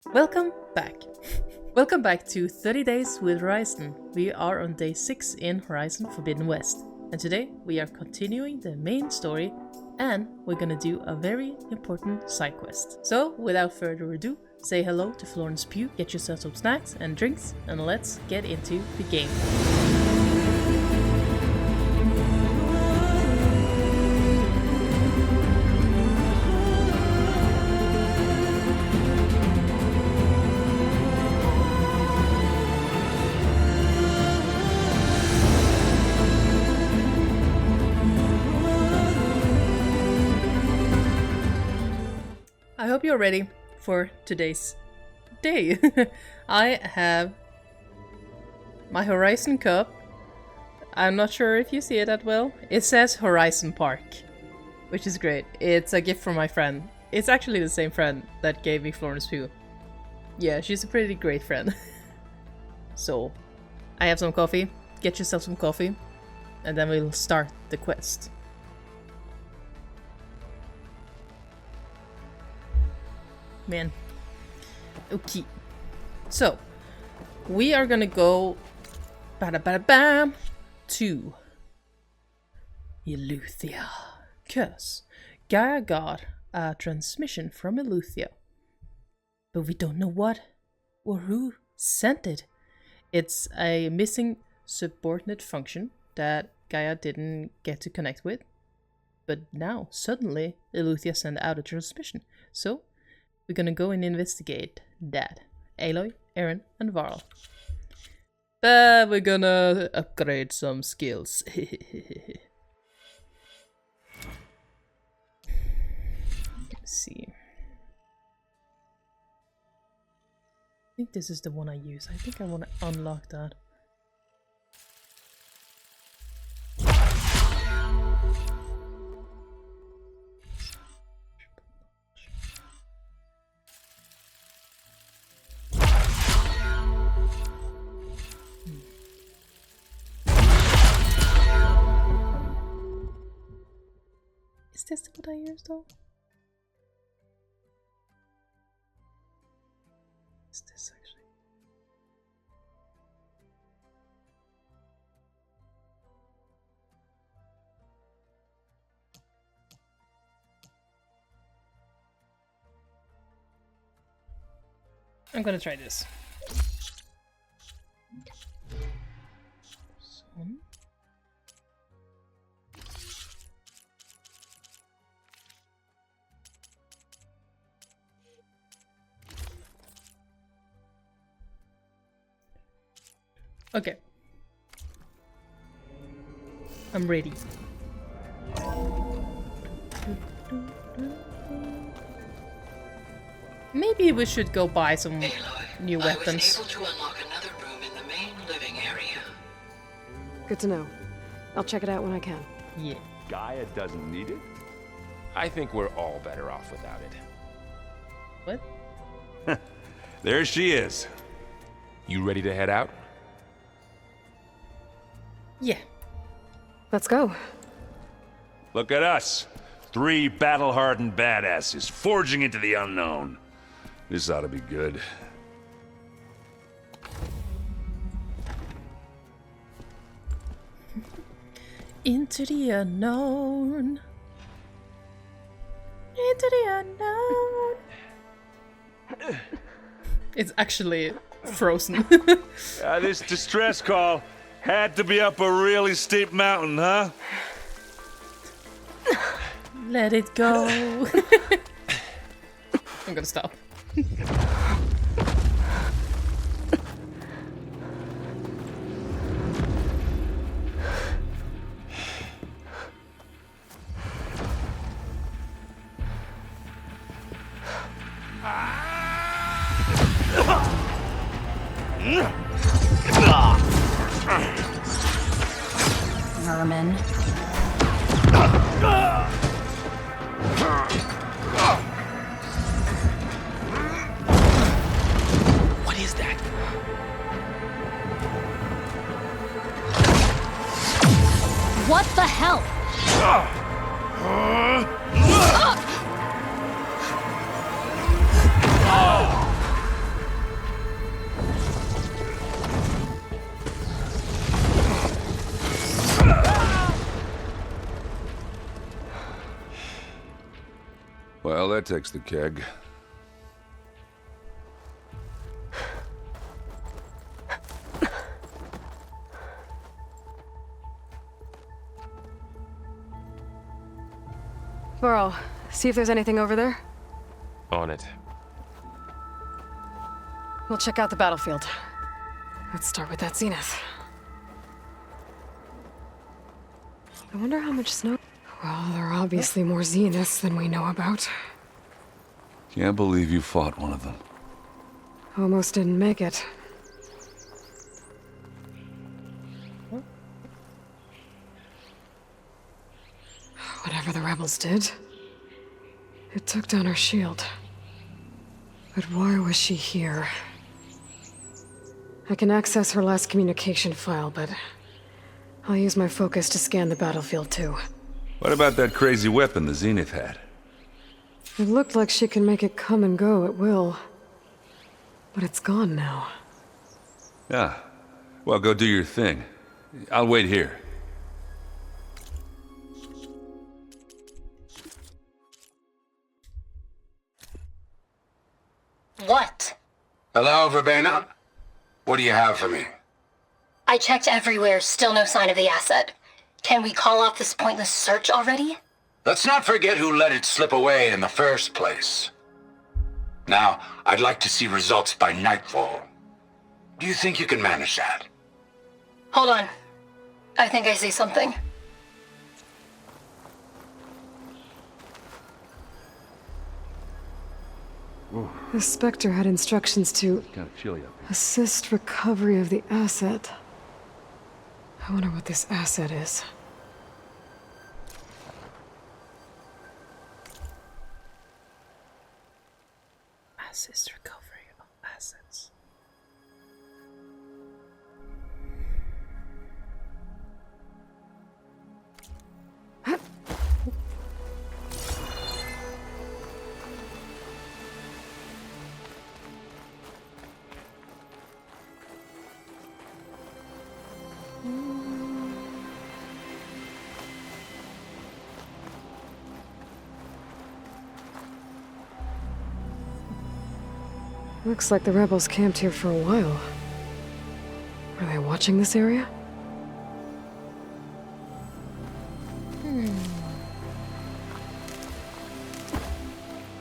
Welcome back. Welcome back to 30 Days with Horizon. We are on day 6 in Horizon Forbidden West. And today we are continuing the main story and we're gonna do a very important side quest. So without further ado, say hello to Florence Pugh, get yourself some snacks and drinks, and let's get into the game. I hope you're ready for today's day. I have my Horizon cup. I'm not sure if you see it that well. It says Horizon Park, which is great. It's a gift from my friend. It's actually the same friend that gave me Florence Pugh. Yeah, she's a pretty great friend. So, I have some coffee. Get yourself some coffee. And then we'll start the quest. Man. Okay. So, we are gonna go bam to Eleuthia. Cause Gaia got a transmission from Eleuthia. But we don't know what or who sent it. It's a missing subordinate function that Gaia didn't get to connect with. But now, suddenly, Eleuthia sent out a transmission. So, we're gonna go and investigate that. Aloy, Aaron, and Varl. We're gonna upgrade some skills. Let's see. I think this is the one I use. I think I want to unlock that. Is this what I use though? Is this actually? I'm gonna try this. So. Okay. I'm ready. Maybe we should go buy some new weapons. I was able to unlock another room in the main living area. Good to know. I'll check it out when I can. Yeah. Gaia doesn't need it? I think we're all better off without it. What? There she is. You ready to head out? Yeah. Let's go. Look at us. 3 battle-hardened badasses forging into the unknown. This ought to be good. Into the unknown. Into the unknown. It's actually frozen. This distress call had to be up a really steep mountain, huh? Let it go. I'm gonna stop. Vermin. What is that? What the hell? that takes the keg. Burrow, see if there's anything over there. On it. We'll check out the battlefield. Let's start with that zenith. I wonder how much snow... Well, there are obviously more zeniths than we know about. Can't believe you fought one of them. Almost didn't make it. Whatever the rebels did, it took down her shield. But why was she here? I can access her last communication file, but I'll use my focus to scan the battlefield too. What about that crazy weapon the Zenith had? It looked like she can make it come and go at will. But it's gone now. Yeah. Well, go do your thing. I'll wait here. What? Hello, Verbena? What do you have for me? I checked everywhere, still no sign of the asset. Can we call off this pointless search already? Let's not forget who let it slip away in the first place. Now, I'd like to see results by nightfall. Do you think you can manage that? Hold on. I think I see something. The Spectre had instructions to Kind of chilly up here. assist recovery of the asset. I wonder what this asset is. Assist recovery of assets. Looks like the rebels camped here for a while. Are they watching this area?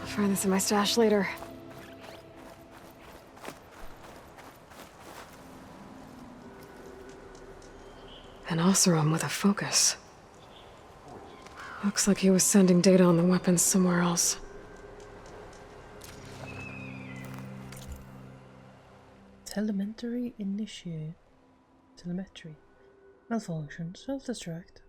I'll find this in my stash later. An Oseram with a focus. Looks like he was sending data on the weapons somewhere else. Telemetry initiate. Telemetry. Malfunction. Self-destruct.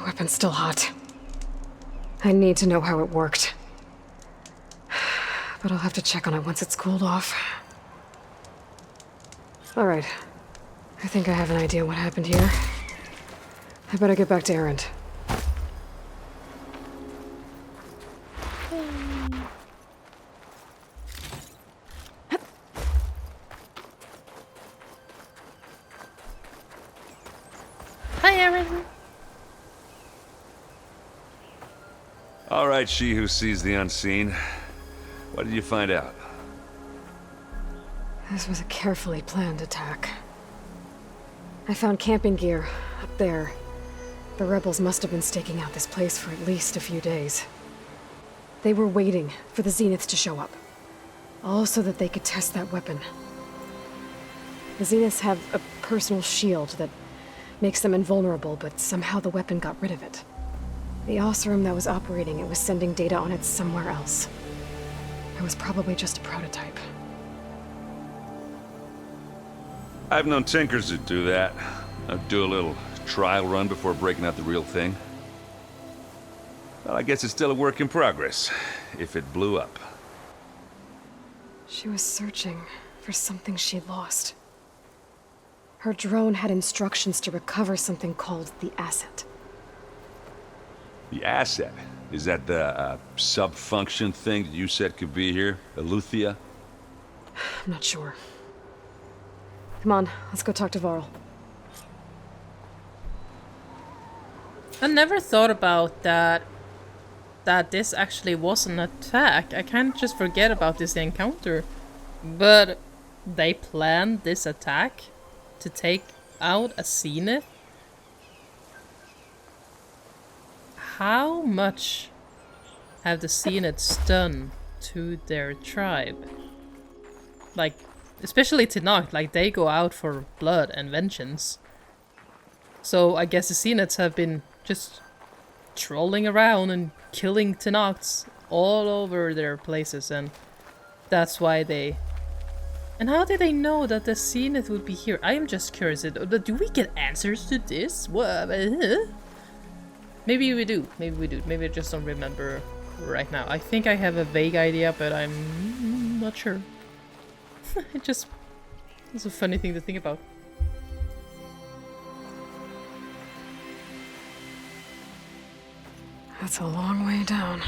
Weapon's still hot. I need to know how it worked. But I'll have to check on it once it's cooled off. Alright. I think I have an idea what happened here. I better get back to Erend. Hi, Aaron. All right, she who sees the unseen. What did you find out? This was a carefully planned attack. I found camping gear up there. The rebels must have been staking out this place for at least a few days. They were waiting for the Zeniths to show up. All so that they could test that weapon. The Zeniths have a personal shield that makes them invulnerable, but somehow the weapon got rid of it. The Oseram that was operating it was sending data on it somewhere else. It was probably just a prototype. I've known tinkers who do that. I'd do a little trial run before breaking out the real thing. Well, I guess it's still a work in progress, if it blew up. She was searching for something she'd lost. Her drone had instructions to recover something called the asset. The asset? Is that the sub-function thing that you said could be here? Eleuthia? I'm not sure. Come on, let's go talk to Varl. I never thought about that this actually was an attack. I can't just forget about this encounter. But they planned this attack to take out a zenith? How much have the zeniths done to their tribe? Like, especially Talanah, like they go out for blood and vengeance. So I guess the zeniths have been just trolling around and killing Talanahs all over their places, and that's why they... And how did they know that the zenith would be here? I am just curious. Do we get answers to this? What? Maybe we do. Maybe we do. Maybe I just don't remember right now. I think I have a vague idea, but I'm not sure. It's a funny thing to think about. That's a long way down.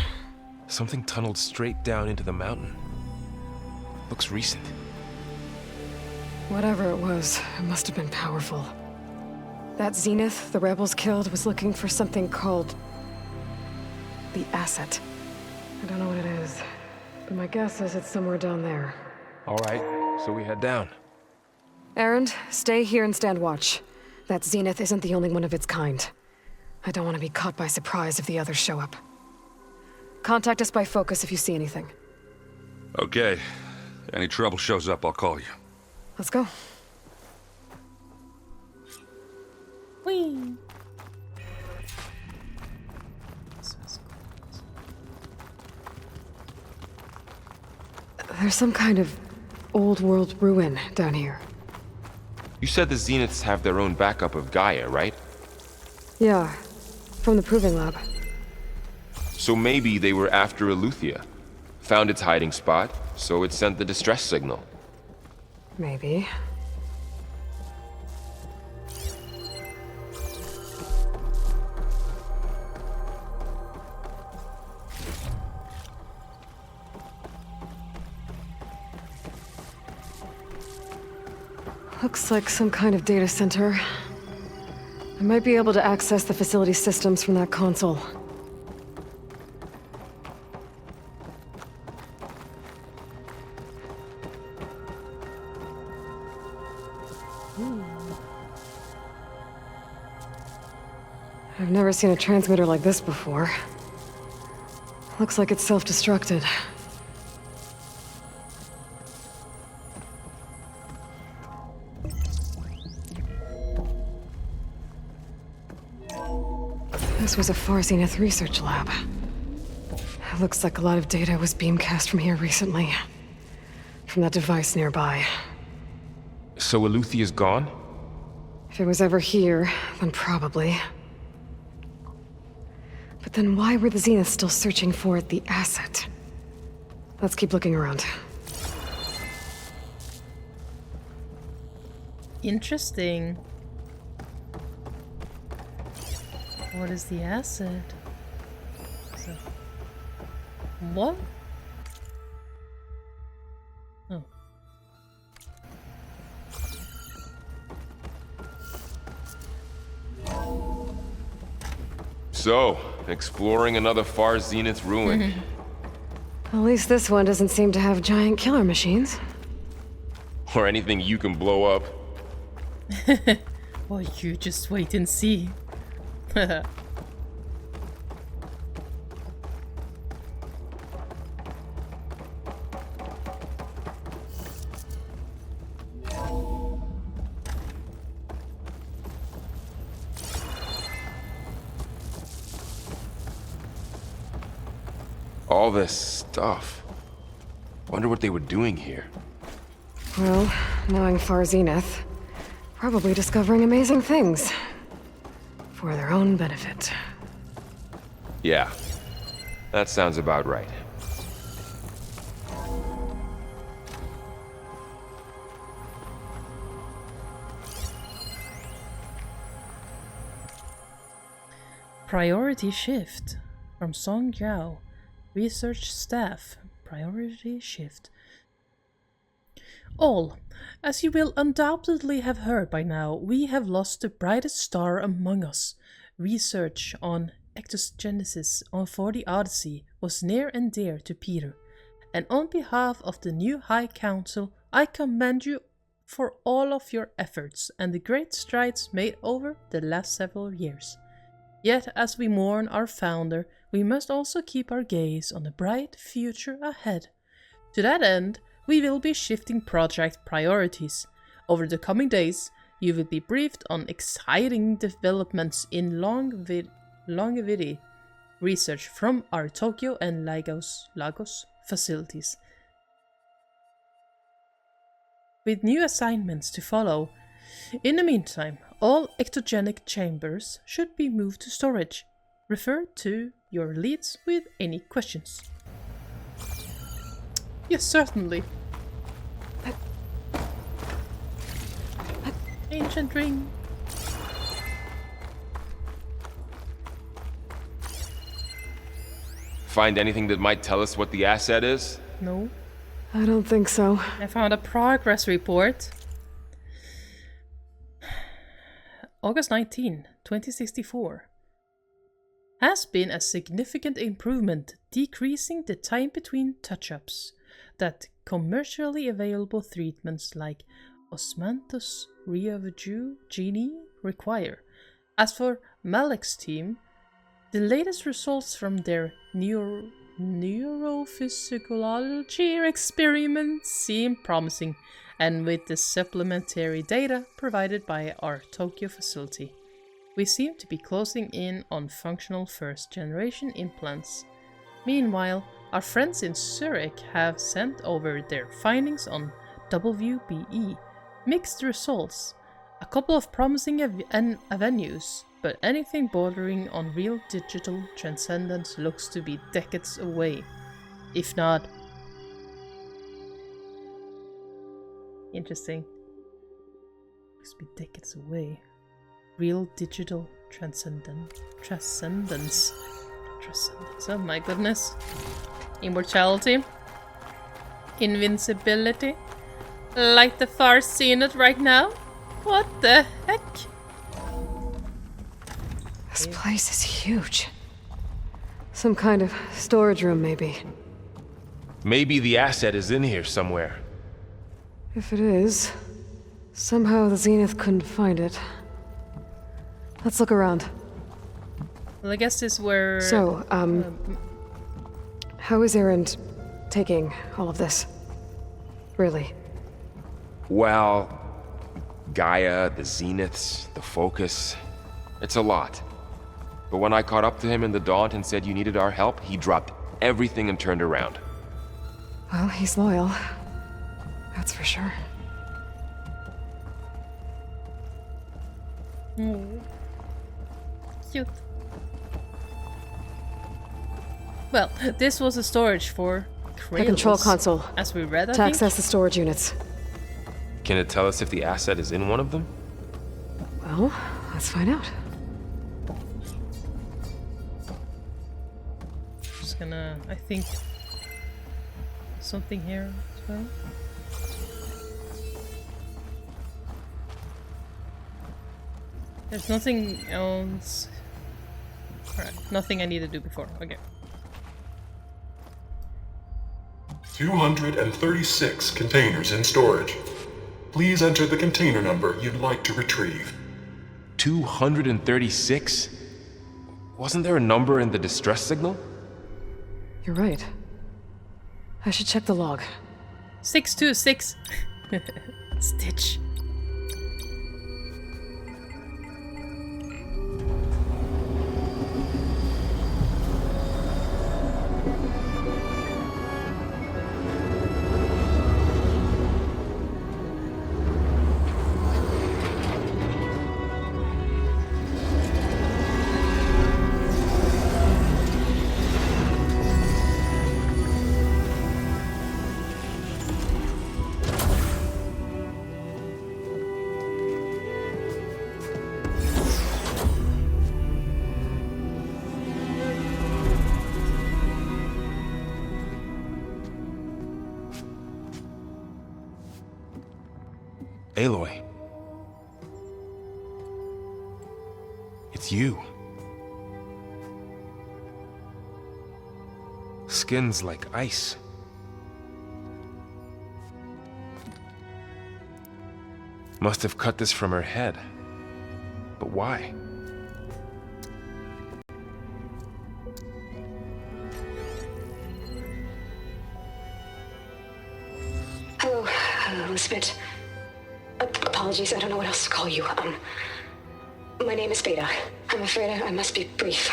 Something tunneled straight down into the mountain. Looks recent. Whatever it was, it must have been powerful. That zenith the rebels killed was looking for something called... the asset. I don't know what it is, but my guess is it's somewhere down there. All right, so we head down. Erend, stay here and stand watch. That zenith isn't the only one of its kind. I don't want to be caught by surprise if the others show up. Contact us by focus if you see anything. Okay. Any trouble shows up, I'll call you. Let's go. Whee! There's some kind of old world ruin down here. You said the Zeniths have their own backup of Gaia, right? Yeah, from the proving lab. So maybe they were after Eleuthia. Found its hiding spot, so it sent the distress signal. Maybe. Looks like some kind of data center. I might be able to access the facility systems from that console. I've never seen a transmitter like this before. Looks like it's self-destructed. This was a Far Zenith research lab. It looks like a lot of data was beamcast from here recently. From that device nearby. So Eleuthia's gone? If it was ever here, then probably. But then why were the Zeniths still searching for the asset? Let's keep looking around. Interesting. What is the asset? So, what? Oh. So, exploring another Far Zenith ruin. At least this one doesn't seem to have giant killer machines. Or anything you can blow up. Well, you just wait and see. All this stuff. Wonder what they were doing here. Well, knowing Far Zenith, probably discovering amazing things. For their own benefit. Yeah, that sounds about right. Priority shift from Song Yao. Research staff. Priority shift. All. As you will undoubtedly have heard by now, we have lost the brightest star among us. Research on ectogenesis for the Odyssey was near and dear to Peter, and on behalf of the new High Council, I commend you for all of your efforts and the great strides made over the last several years. Yet, as we mourn our founder, we must also keep our gaze on the bright future ahead. To that end, we will be shifting project priorities. Over the coming days, you will be briefed on exciting developments in longevity research from our Tokyo and Lagos facilities. With new assignments to follow. In the meantime, all ectogenic chambers should be moved to storage. Refer to your leads with any questions. Yes, certainly. Ancient ring. Find anything that might tell us what the asset is? No. I don't think so. I found a progress report. August 19, 2064. Has been a significant improvement, decreasing the time between touch-ups that commercially available treatments like osmanthus genie require. As for Malik's team, the latest results from their neurophysiology experiments seem promising, and with the supplementary data provided by our Tokyo facility, we seem to be closing in on functional first-generation implants. Meanwhile, our friends in Zurich have sent over their findings on WBE. Mixed results. A couple of promising avenues, but anything bordering on real digital transcendence looks to be decades away. If not... Interesting. Looks to be decades away. Real digital transcendence. Oh my goodness. Immortality. Invincibility. Like the far seeing it right now? What the heck? This place is huge. Some kind of storage room, maybe. Maybe the asset is in here somewhere. If it is, somehow the Zenith couldn't find it. Let's look around. Well, I guess this is where... So, how is Erend taking all of this? Really? Well, Gaia, the Zeniths, the Focus. It's a lot. But when I caught up to him in the Daunt and said you needed our help, he dropped everything and turned around. Well, he's loyal. That's for sure. Cute. Well, this was a storage for Kralos, The control console. as we read, I To think. access the storage units. Can it tell us if the asset is in one of them? Well, let's find out. Just gonna, I think, something here as well. There's nothing else. Alright, nothing I need to do before. Okay. 236 containers in storage. Please enter the container number you'd like to retrieve. 236? Wasn't there a number in the distress signal? You're right. I should check the log. 626. Stitch. Aloy. It's you. Skin's like ice. Must have cut this from her head. But why? Hello, Elizabeth. Apologies, I don't know what else to call you. My name is Beta. I'm afraid I must be brief.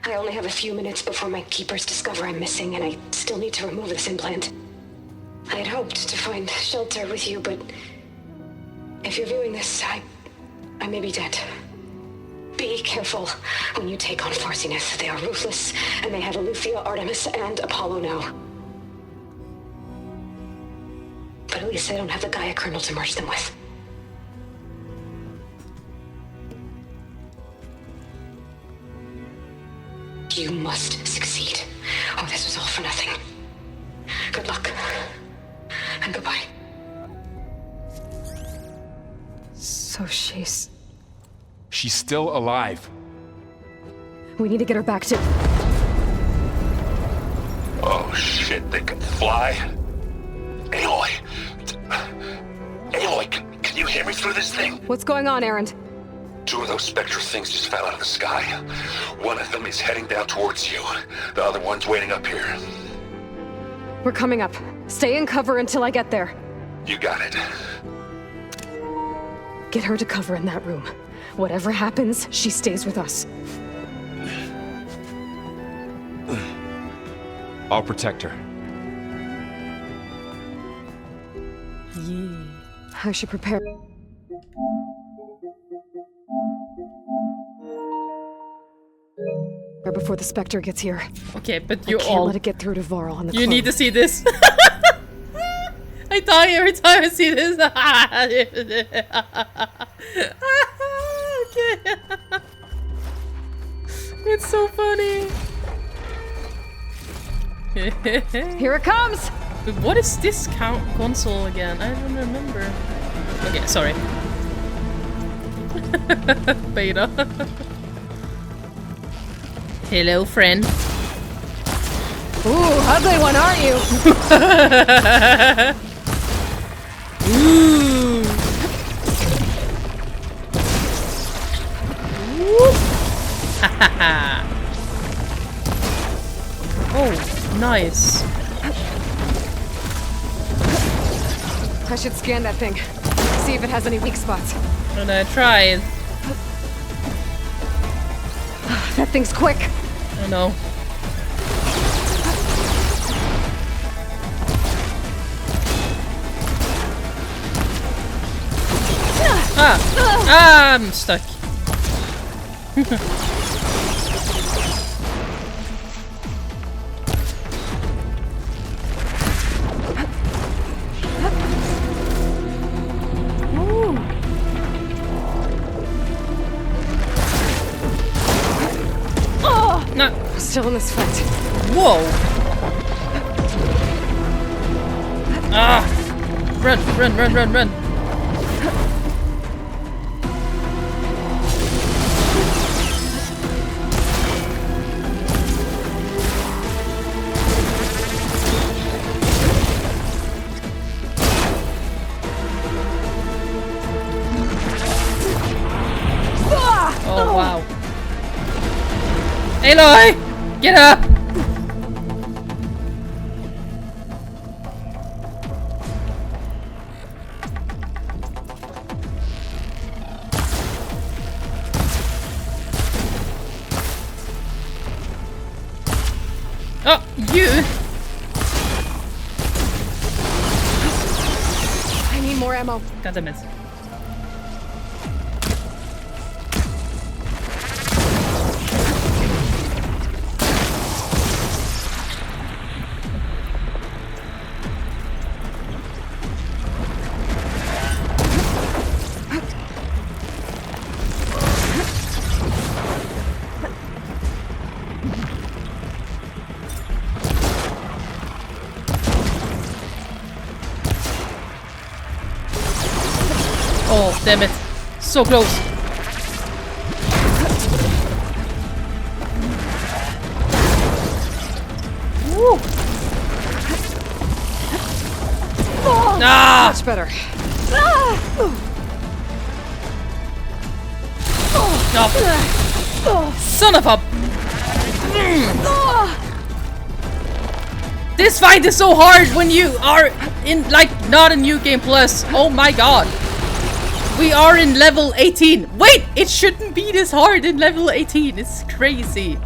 I only have a few minutes before my keepers discover I'm missing, and I still need to remove this implant. I had hoped to find shelter with you, but if you're viewing this, I may be dead. Be careful when you take on Farsiness. They are ruthless, and they have Eleuthia, Artemis, and Apollo now. But at least I don't have the Gaia kernel to merge them with. You must succeed, or this was all for nothing. Good luck, and goodbye. So she's... She's still alive. We need to get her back to... Oh shit, they can fly? Aloy! Aloy, can you hear me through this thing? What's going on, Erend? 2 of those spectral things just fell out of the sky. One of them is heading down towards you. The other one's waiting up here. We're coming up. Stay in cover until I get there. You got it. Get her to cover in that room. Whatever happens, she stays with us. I'll protect her. Yeah. I should prepare. Before the Spectre gets here. Okay, but I you can't all... let it get through to Varl on the You clone. need to see this. I die every time I see this. Okay. It's so funny. Here it comes! But what is this console again? I don't remember. Okay, sorry. Beta. Hello, friend. Ooh, ugly one, aren't you? Ooh. Hahaha. Oh, nice. I should scan that thing. See if it has any weak spots. And I tried. That thing's quick. I know. I'm stuck. No. Still in this fight. Whoa. Ah. Run, run, run, run, run. Oh, wow. Aloy! Get up! Oh, you! I need more ammo. God damn it. Damn it. So close. Woo. Ah! Much better. Oh. Son of a... This fight is so hard when you are in, like, not a New Game Plus. Oh my god. We are in level 18. Wait, it shouldn't be this hard in level 18. It's crazy.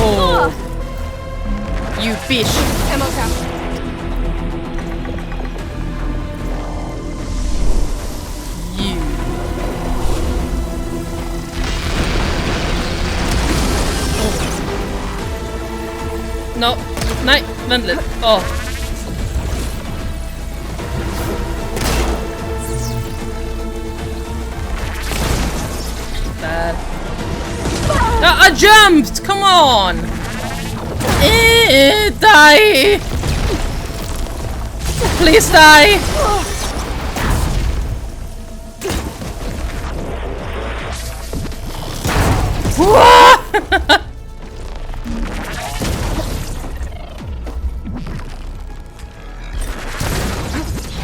Oh. You fish. Ammo tap. You. Oh. No. Nej, vent lidt. Åh. Bad. I jumped! Come on! Die! Please die!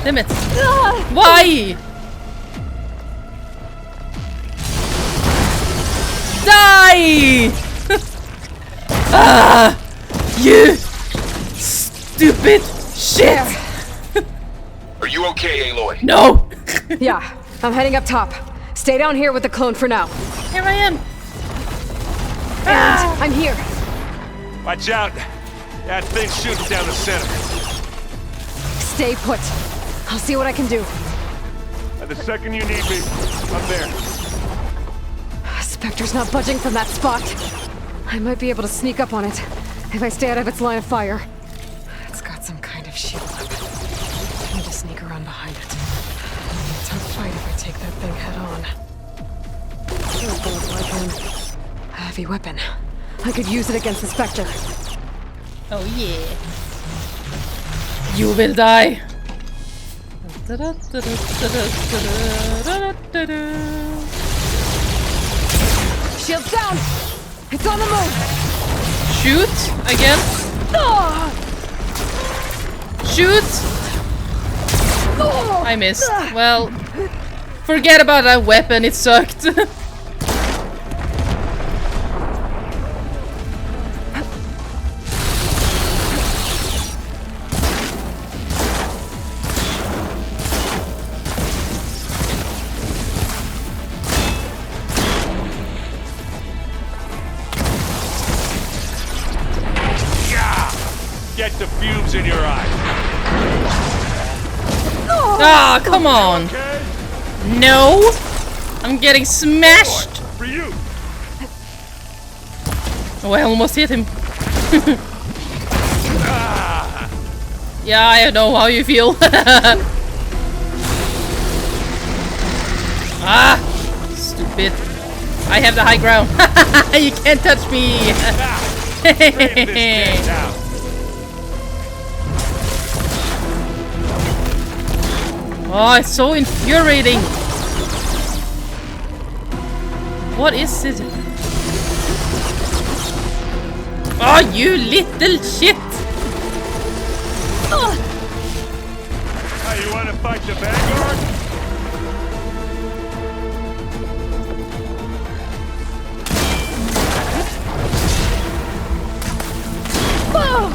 Damn it! Why? Die! Ah! You stupid shit! Are you okay, Aloy? No! Yeah, I'm heading up top. Stay down here with the clone for now. Here I am! And I'm here. Watch out! That thing's shooting down the center. Stay put. I'll see what I can do. The second you need me, I'm there. Spectre's not budging from that spot. I might be able to sneak up on it if I stay out of its line of fire. It's got some kind of shield. I need to sneak around behind it. It'll be a tough fight if I take that thing head on. Those bullets like him. A heavy weapon. I could use it against the Spectre. Oh yeah. You will die. Shield's down! It's on the move! Shoot again. Shoot! I missed. Well, forget about that weapon, it sucked. Get the fumes in your eyes. Ah, come on. Okay? No. I'm getting smashed. For you. Oh, I almost hit him. Yeah, I know how you feel. Ah, stupid. I have the high ground. You can't touch me. Oh, it's so infuriating. What is it? Oh, you little shit. Oh, you want to fight the Vanguard?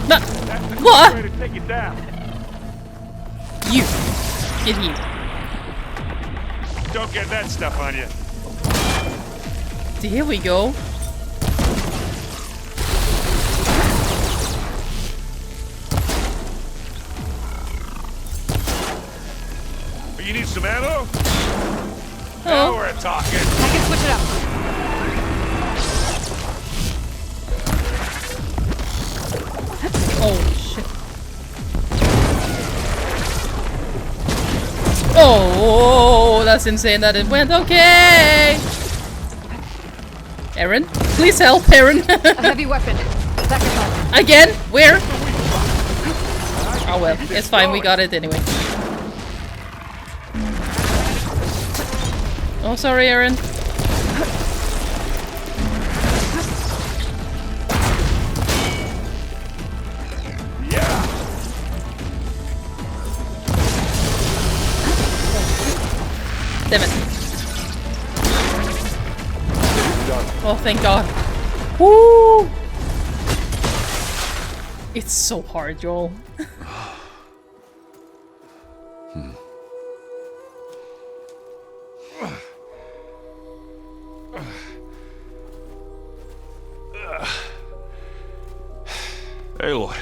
No. What? Way to take it down. You. Get here. Don't get that stuff on you. Here we go. You need some ammo? Now we're talking. I can switch it up. Oh shit. Oh, that was insane that it went okay! Aaron? Please help, Aaron! A heavy weapon. That can help. Again? Where? Oh well, it's fine, we got it anyway. Oh, sorry, Aaron. Damn it. Oh, thank God. Woo! It's so hard, Joel. Aloy,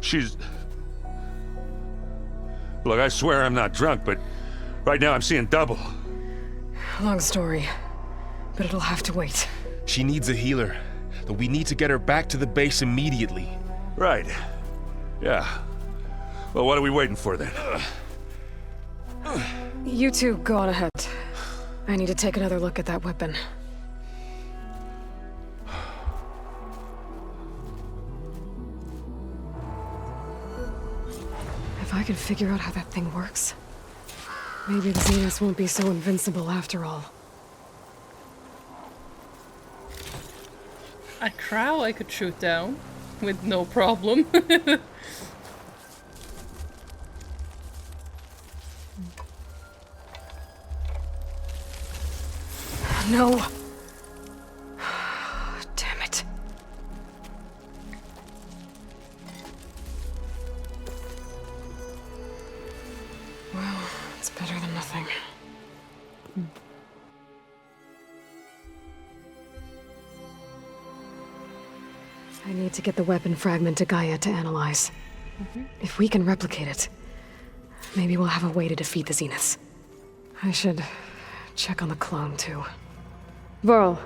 she's... Look, I swear I'm not drunk, but right now I'm seeing double. Long story, but it'll have to wait. She needs a healer, but we need to get her back to the base immediately. Right. Yeah. Well, what are we waiting for then? You two go on ahead. I need to take another look at that weapon. If I can figure out how that thing works, maybe the Zeniths won't be so invincible after all. A crow I could shoot down with no problem. No! Damn it. Well, it's better than nothing. I need to get the weapon fragment to Gaia to analyze. If we can replicate it, maybe we'll have a way to defeat the Zeniths. I should check on the clone, too. Varl,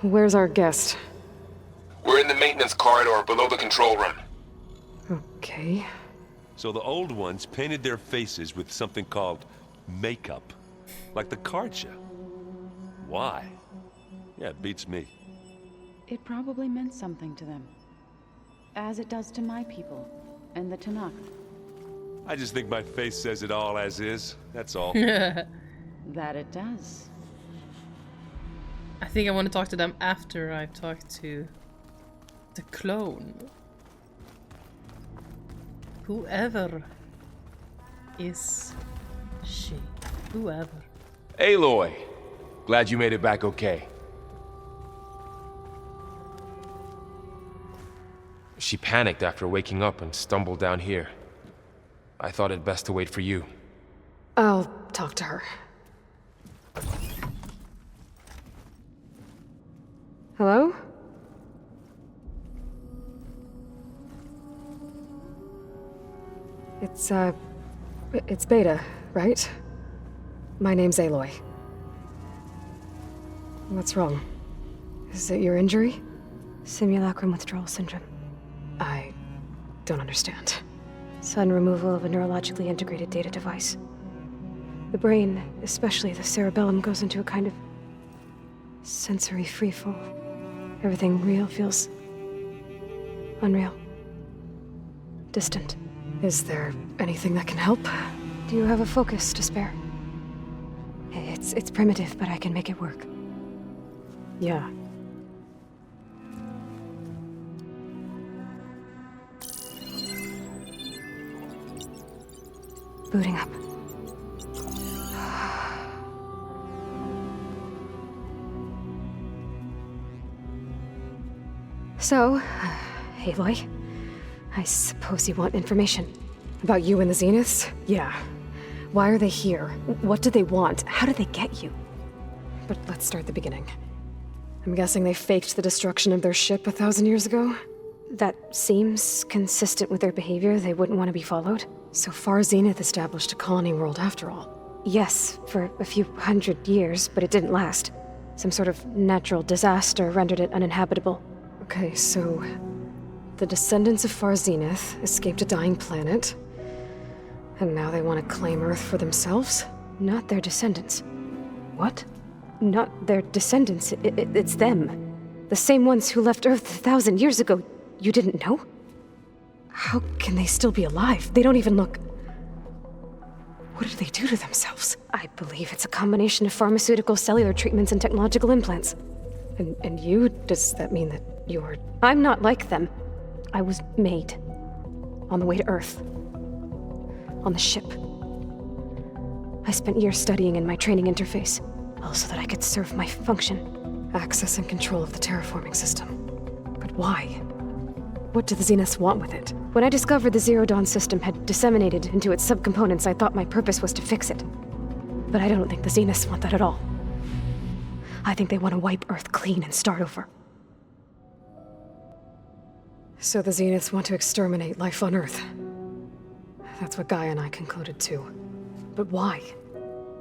where's our guest? We're in the maintenance corridor below the control room. Okay. So the old ones painted their faces with something called makeup. Like the card show. Why? Yeah, it beats me. It probably meant something to them. As it does to my people, and the Talanah. I just think my face says it all as is, that's all. That it does. I think I want to talk to them after I've talked to the clone. Whoever is she? Whoever. Aloy, glad you made it back okay. She panicked after waking up and stumbled down here. I thought it best to wait for you. I'll talk to her. Hello? It's Beta, right? My name's Aloy. What's wrong? Is it your injury? Simulacrum withdrawal syndrome. I don't understand. Sudden removal of a neurologically integrated data device. The brain, especially the cerebellum, goes into a kind of sensory freefall. Everything real feels unreal. Distant. Is there anything that can help? Do you have a focus to spare? It's primitive, but I can make it work. Yeah. Booting up. So, Aloy, I suppose you want information. About you and the Zeniths? Yeah. Why are they here? What do they want? How did they get you? But let's start at the beginning. I'm guessing they faked the destruction of their ship 1,000 years ago? That seems consistent with their behavior. They wouldn't want to be followed. So far, Zenith established a colony world after all. Yes, for a few hundred years, but it didn't last. Some sort of natural disaster rendered it uninhabitable. Okay, so the descendants of Far Zenith escaped a dying planet, and now they want to claim Earth for themselves? Not their descendants. What? Not their descendants. It's them. The same ones who left Earth 1,000 years ago. You didn't know? How can they still be alive? They don't even look... What did they do to themselves? I believe it's a combination of pharmaceutical, cellular treatments, and technological implants. And you? Does that mean that you're... I'm not like them. I was made. On the way to Earth. On the ship. I spent years studying in my training interface, all so that I could serve my function. Access and control of the terraforming system. But why? What do the Zeniths want with it? When I discovered the Zero Dawn system had disseminated into its subcomponents, I thought my purpose was to fix it. But I don't think the Zeniths want that at all. I think they want to wipe Earth clean and start over. So the Zeniths want to exterminate life on Earth. That's what Gaia and I concluded too. But why?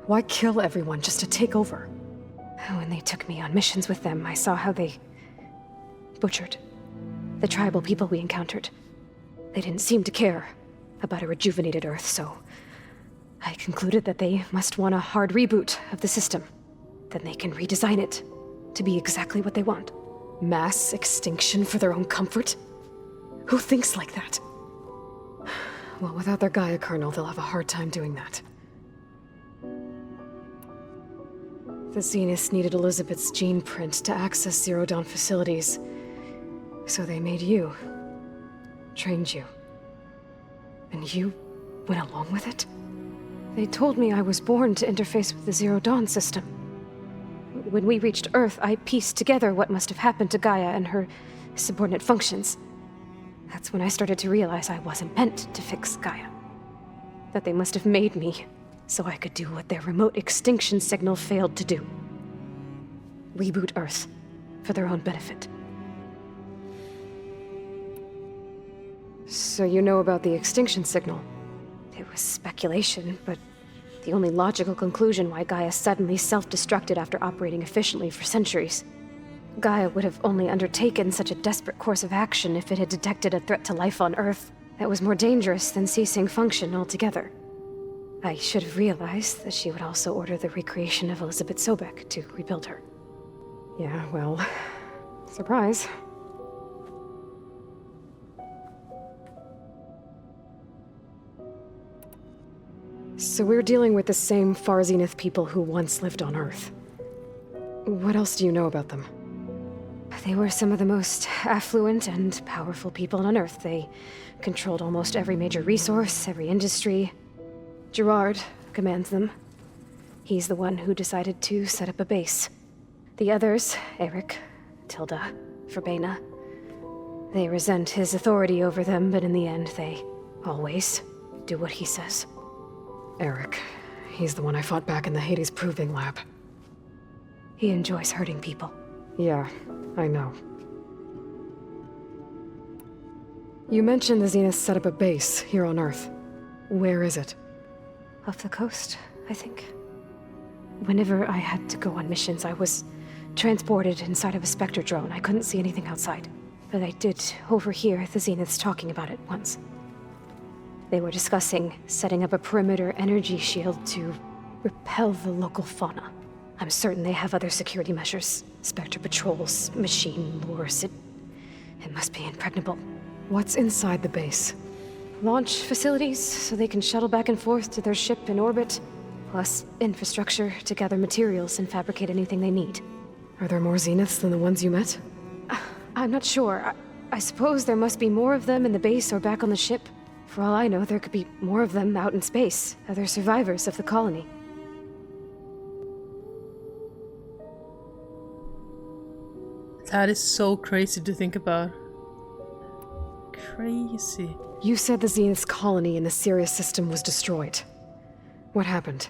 Why kill everyone just to take over? When they took me on missions with them, I saw how they butchered the tribal people we encountered. They didn't seem to care about a rejuvenated Earth, so I concluded that they must want a hard reboot of the system. Then they can redesign it to be exactly what they want. Mass extinction for their own comfort? Who thinks like that? Well, without their Gaia kernel, they'll have a hard time doing that. The Zeniths needed Elizabeth's gene print to access Zero Dawn facilities. So they made you. Trained you. And you went along with it? They told me I was born to interface with the Zero Dawn system. When we reached Earth, I pieced together what must have happened to Gaia and her subordinate functions. That's when I started to realize I wasn't meant to fix Gaia. That they must have made me so I could do what their remote extinction signal failed to do. Reboot Earth for their own benefit. So you know about the extinction signal? It was speculation, but the only logical conclusion why Gaia suddenly self-destructed after operating efficiently for centuries. Gaia would have only undertaken such a desperate course of action if it had detected a threat to life on Earth that was more dangerous than ceasing function altogether. I should have realized that she would also order the recreation of Elizabeth Sobek to rebuild her. Yeah, well, surprise. So we're dealing with the same Far Zenith people who once lived on Earth. What else do you know about them? They were some of the most affluent and powerful people on Earth. They controlled almost every major resource, every industry. Gerard commands them. He's the one who decided to set up a base. The others, Eric, Tilda, Verbena, they resent his authority over them, but in the end, they always do what he says. Eric. He's the one I fought back in the Hades Proving Lab. He enjoys hurting people. Yeah, I know. You mentioned the Zeniths set up a base here on Earth. Where is it? Off the coast, I think. Whenever I had to go on missions, I was transported inside of a Spectre drone. I couldn't see anything outside. But I did overhear the Zeniths talking about it once. They were discussing setting up a perimeter energy shield to repel the local fauna. I'm certain they have other security measures. Spectre patrols, machine lures. It must be impregnable. What's inside the base? Launch facilities, so they can shuttle back and forth to their ship in orbit. Plus infrastructure to gather materials and fabricate anything they need. Are there more Zeniths than the ones you met? I'm not sure. I suppose there must be more of them in the base or back on the ship. For all I know, there could be more of them out in space, other survivors of the colony. That is so crazy to think about. Crazy. You said the Zenith's colony in the Sirius system was destroyed. What happened?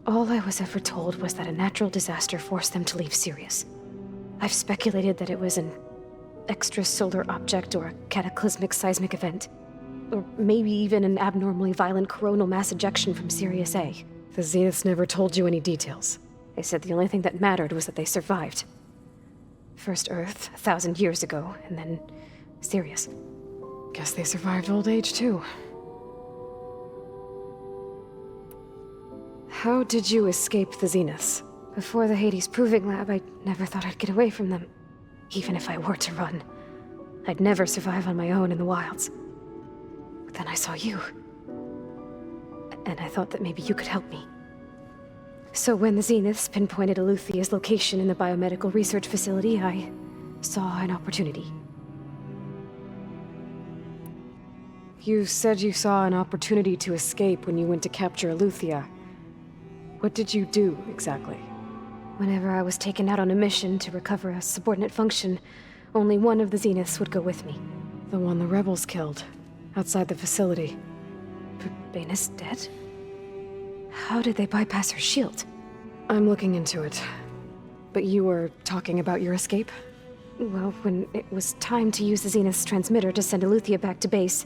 All I was ever told was that a natural disaster forced them to leave Sirius. I've speculated that it was an extrasolar object or a cataclysmic seismic event. Or maybe even an abnormally violent coronal mass ejection from Sirius A. The Zeniths never told you any details. They said the only thing that mattered was that they survived. First Earth, 1,000 years ago, and then Sirius. Guess they survived old age, too. How did you escape the Zeniths? Before the Hades Proving Lab, I never thought I'd get away from them. Even if I were to run. I'd never survive on my own in the wilds. But then I saw you. And I thought that maybe you could help me. So when the Zeniths pinpointed Eluthia's location in the biomedical research facility, I saw an opportunity. You said you saw an opportunity to escape when you went to capture Eluthia. What did you do, exactly? Whenever I was taken out on a mission to recover a subordinate function, only one of the Zeniths would go with me. The one the rebels killed, outside the facility. Baina's dead? How did they bypass her shield? I'm looking into it. But you were talking about your escape? Well, when it was time to use the Zenith's transmitter to send Eluthia back to base,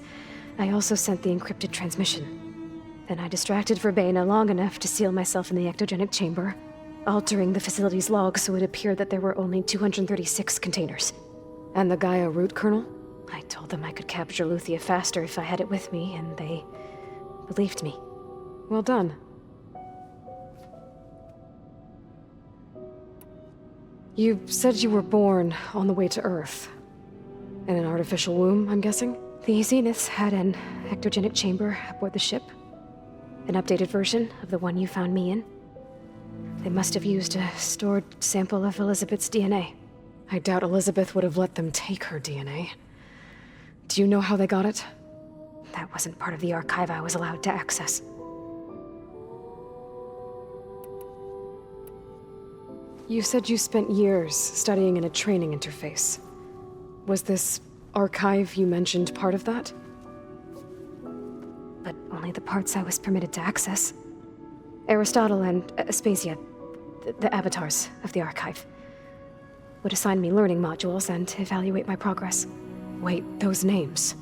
I also sent the encrypted transmission. Then I distracted Verbena long enough to seal myself in the ectogenic chamber, altering the facility's log so it appeared that there were only 236 containers. And the Gaia root kernel? I told them I could capture Eluthia faster if I had it with me, and they believed me. Well done. You said you were born on the way to Earth. In an artificial womb, I'm guessing? The Zeniths had an ectogenic chamber aboard the ship. An updated version of the one you found me in. They must have used a stored sample of Elizabeth's DNA. I doubt Elizabeth would have let them take her DNA. Do you know how they got it? That wasn't part of the archive I was allowed to access. You said you spent years studying in a training interface. Was this archive you mentioned part of that? But only the parts I was permitted to access. Aristotle and Aspasia, the avatars of the archive, would assign me learning modules and evaluate my progress. Wait, those names.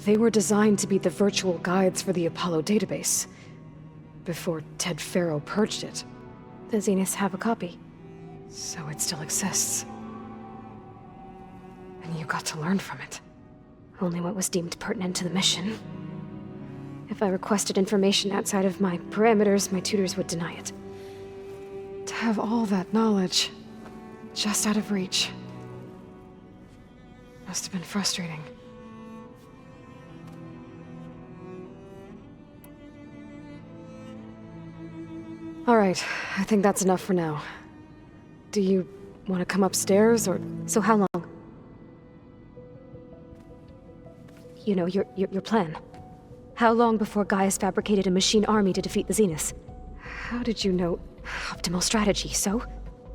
They were designed to be the virtual guides for the Apollo database, before Ted Faro purged it. The Zeniths have a copy. So it still exists. And you got to learn from it. Only what was deemed pertinent to the mission. If I requested information outside of my parameters, my tutors would deny it. To have all that knowledge, just out of reach. Must have been frustrating. All right, I think that's enough for now. Do you want to come upstairs, or... So how long? You know, your plan. How long before Gaia's fabricated a machine army to defeat the Zeniths? How did you know? Optimal strategy, so?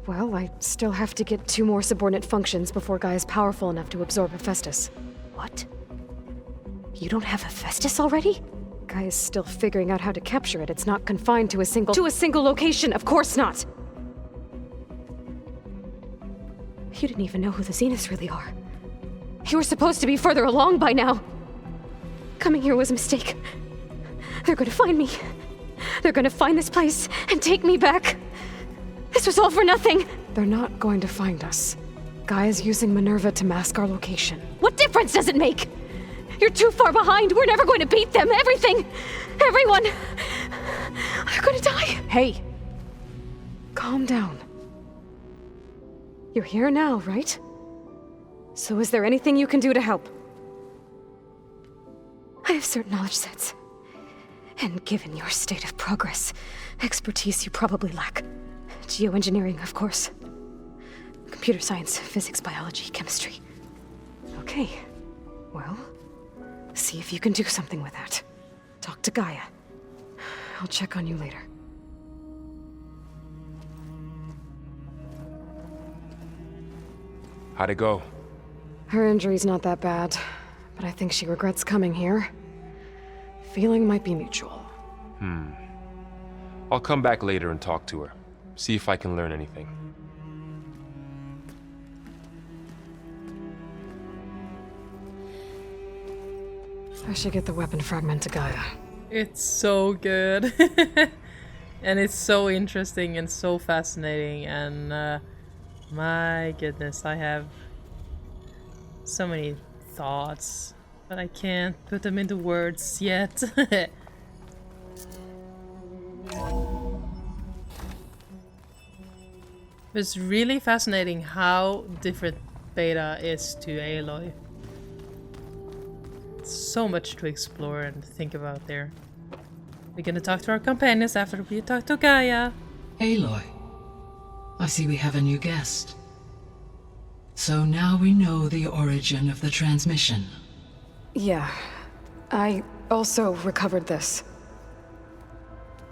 Well, I still have to get 2 more subordinate functions before Gaia's powerful enough to absorb Hephaestus. What? You don't have Hephaestus already? Gaia's still figuring out how to capture it. It's not confined to a single... To a single location! Of course not! You didn't even know who the Zeniths really are. You were supposed to be further along by now! Coming here was a mistake. They're gonna find me. They're gonna find this place and take me back. This was all for nothing! They're not going to find us. Gaia's using Minerva to mask our location. What difference does it make? You're too far behind. We're never going to beat them. Everything, everyone, are gonna die. Hey, calm down. You're here now, right? So is there anything you can do to help? I have certain knowledge sets. And given your state of progress, expertise you probably lack. Geoengineering, of course. Computer science, physics, biology, chemistry. Okay. Well, see if you can do something with that. Talk to Gaia. I'll check on you later. How'd it go? Her injury's not that bad, but I think she regrets coming here. Feeling might be mutual. I'll come back later and talk to her. See if I can learn anything. I should get the weapon fragment to Gaia. It's so good. And it's so interesting and so fascinating, and my goodness, I have so many thoughts, but I can't put them into words yet. It's really fascinating how different Beta is to Aloy. So much to explore and think about there. We're gonna talk to our companions after we talk to Gaia. Aloy, I see we have a new guest. So now we know the origin of the transmission. Yeah. I also recovered this.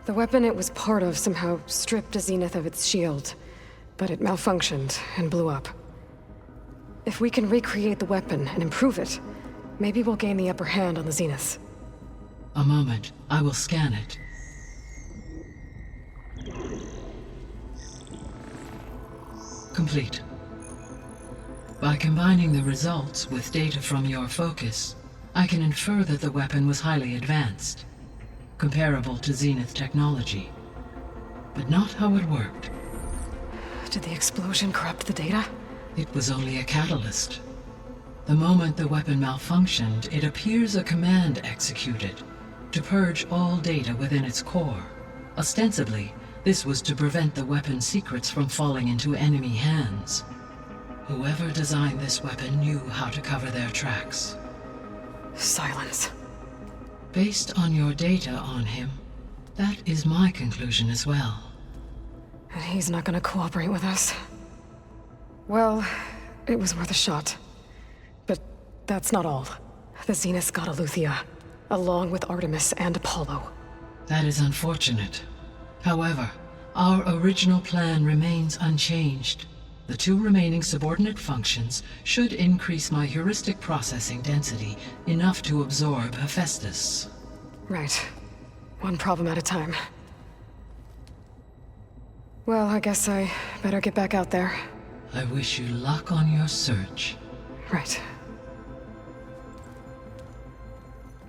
The weapon it was part of somehow stripped a Zenith of its shield, but it malfunctioned and blew up. If we can recreate the weapon and improve it, maybe we'll gain the upper hand on the Zeniths. A moment, I will scan it. Complete. By combining the results with data from your focus, I can infer that the weapon was highly advanced, comparable to Zenith technology, but not how it worked. Did the explosion corrupt the data? It was only a catalyst. The moment the weapon malfunctioned, it appears a command executed to purge all data within its core. Ostensibly, this was to prevent the weapon's secrets from falling into enemy hands. Whoever designed this weapon knew how to cover their tracks. Silence. Based on your data on him, that is my conclusion as well. And he's not gonna cooperate with us. Well, it was worth a shot. But that's not all. The Zeniths got Eleuthia, along with Artemis and Apollo. That is unfortunate. However, our original plan remains unchanged. The 2 remaining subordinate functions should increase my heuristic processing density enough to absorb Hephaestus. Right. One problem at a time. Well, I guess I better get back out there. I wish you luck on your search. Right.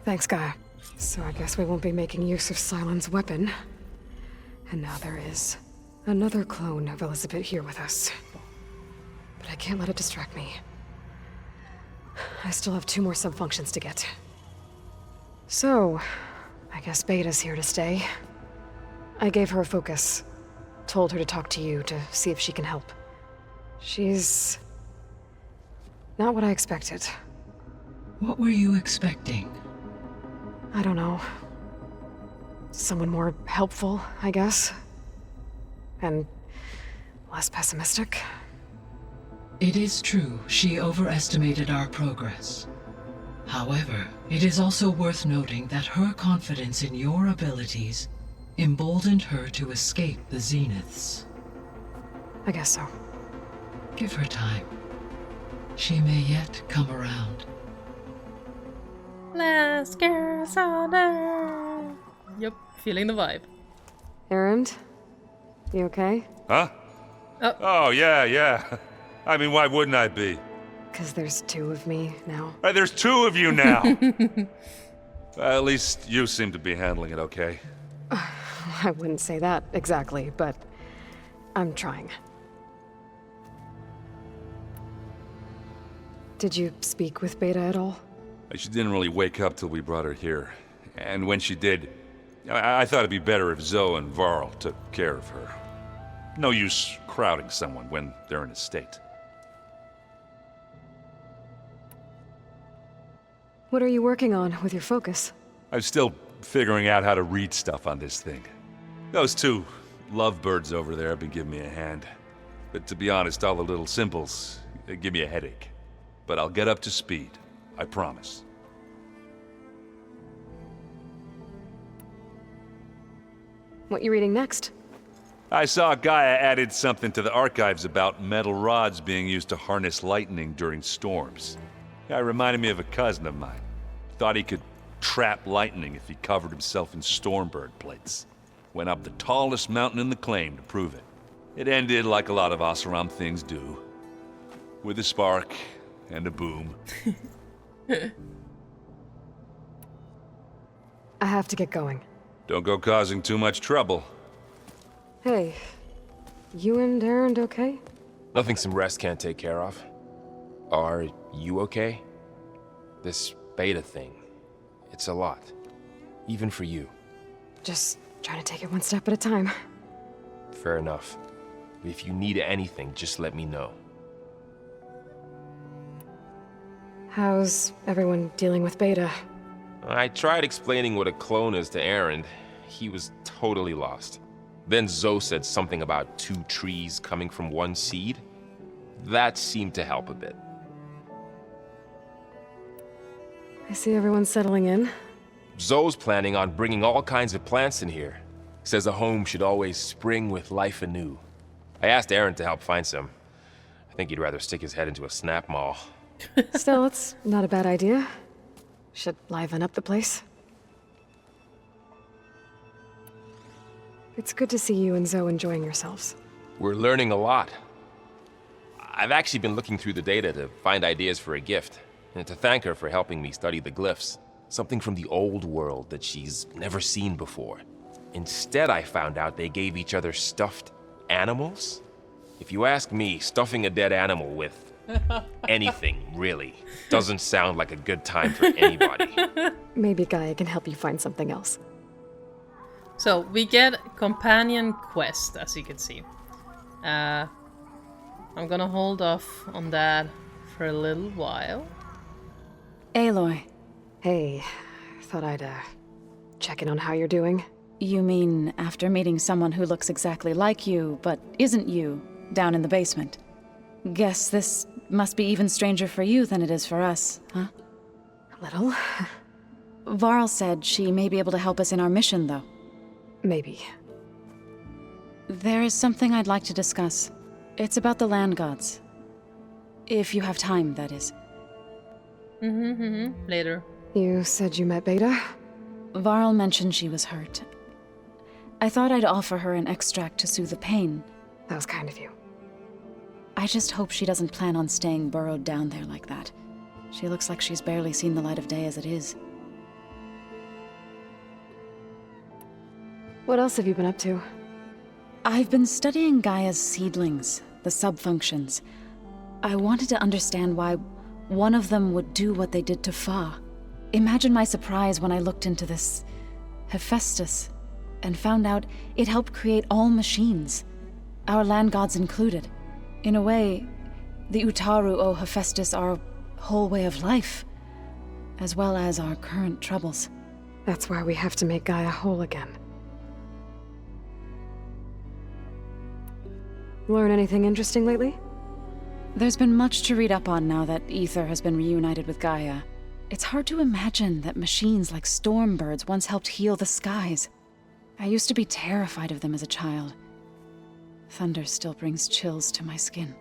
Thanks, Gaia. So I guess we won't be making use of Cylon's weapon. And now there is another clone of Elizabeth here with us. But I can't let it distract me. I still have 2 more subfunctions to get. So, I guess Beta's here to stay. I gave her a focus. Told her to talk to you to see if she can help. She's not what I expected. What were you expecting? I don't know. Someone more helpful, I guess. And less pessimistic. It is true, she overestimated our progress. However, it is also worth noting that her confidence in your abilities emboldened her to escape the Zeniths. I guess so. Give her time. She may yet come around. Last girls on Earth. Yep, feeling the vibe. Erend? You okay? Huh? Oh, yeah. I mean, why wouldn't I be? Because there's 2 of me now. There's 2 of you now! At least you seem to be handling it okay. I wouldn't say that exactly, but I'm trying. Did you speak with Beta at all? She didn't really wake up till we brought her here. And when she did, I thought it'd be better if Zoe and Varl took care of her. No use crowding someone when they're in a state. What are you working on with your focus? I'm still figuring out how to read stuff on this thing. Those 2 lovebirds over there have been giving me a hand. But to be honest, all the little symbols give me a headache. But I'll get up to speed. I promise. What you reading next? I saw Gaia added something to the archives about metal rods being used to harness lightning during storms. Guy reminded me of a cousin of mine. Thought he could trap lightning if he covered himself in Stormbird plates. Went up the tallest mountain in the claim to prove it. It ended like a lot of Oseram things do. With a spark and a boom. I have to get going. Don't go causing too much trouble. Hey, you and Erend okay? Nothing some rest can't take care of. Are you okay? This Beta thing, it's a lot. Even for you. Just trying to take it one step at a time. Fair enough. If you need anything, just let me know. How's everyone dealing with Beta? I tried explaining what a clone is to Aaron. He was totally lost. Then Zoe said something about 2 trees coming from 1 seed. That seemed to help a bit. I see everyone settling in. Zoe's planning on bringing all kinds of plants in here. Says a home should always spring with life anew. I asked Aaron to help find some. I think he'd rather stick his head into a snap mall. Still, it's not a bad idea. Should liven up the place. It's good to see you and Zoe enjoying yourselves. We're learning a lot. I've actually been looking through the data to find ideas for a gift, and to thank her for helping me study the glyphs. Something from the old world that she's never seen before. Instead, I found out they gave each other stuffed animals. If you ask me, stuffing a dead animal with anything, really, doesn't sound like a good time for anybody. Maybe Gaia can help you find something else. So, we get companion quest, as you can see. I'm gonna hold off on that for a little while. Aloy. Hey, thought I'd, check in on how you're doing. You mean after meeting someone who looks exactly like you, but isn't you, down in the basement? Guess this must be even stranger for you than it is for us, huh? A little. Varl said she may be able to help us in our mission, though. Maybe. There is something I'd like to discuss. It's about the land gods. If you have time, that is. Later. You said you met Beta? Varl mentioned she was hurt. I thought I'd offer her an extract to soothe the pain. That was kind of you. I just hope she doesn't plan on staying burrowed down there like that. She looks like she's barely seen the light of day as it is. What else have you been up to? I've been studying Gaia's seedlings, the subfunctions. I wanted to understand why one of them would do what they did to Fa. Imagine my surprise when I looked into this Hephaestus and found out it helped create all machines, our land gods included. In a way, the Utaru owe Hephaestus our whole way of life, as well as our current troubles. That's why we have to make Gaia whole again. Learn anything interesting lately? There's been much to read up on now that Ether has been reunited with Gaia. It's hard to imagine that machines like stormbirds once helped heal the skies. I used to be terrified of them as a child. Thunder still brings chills to my skin.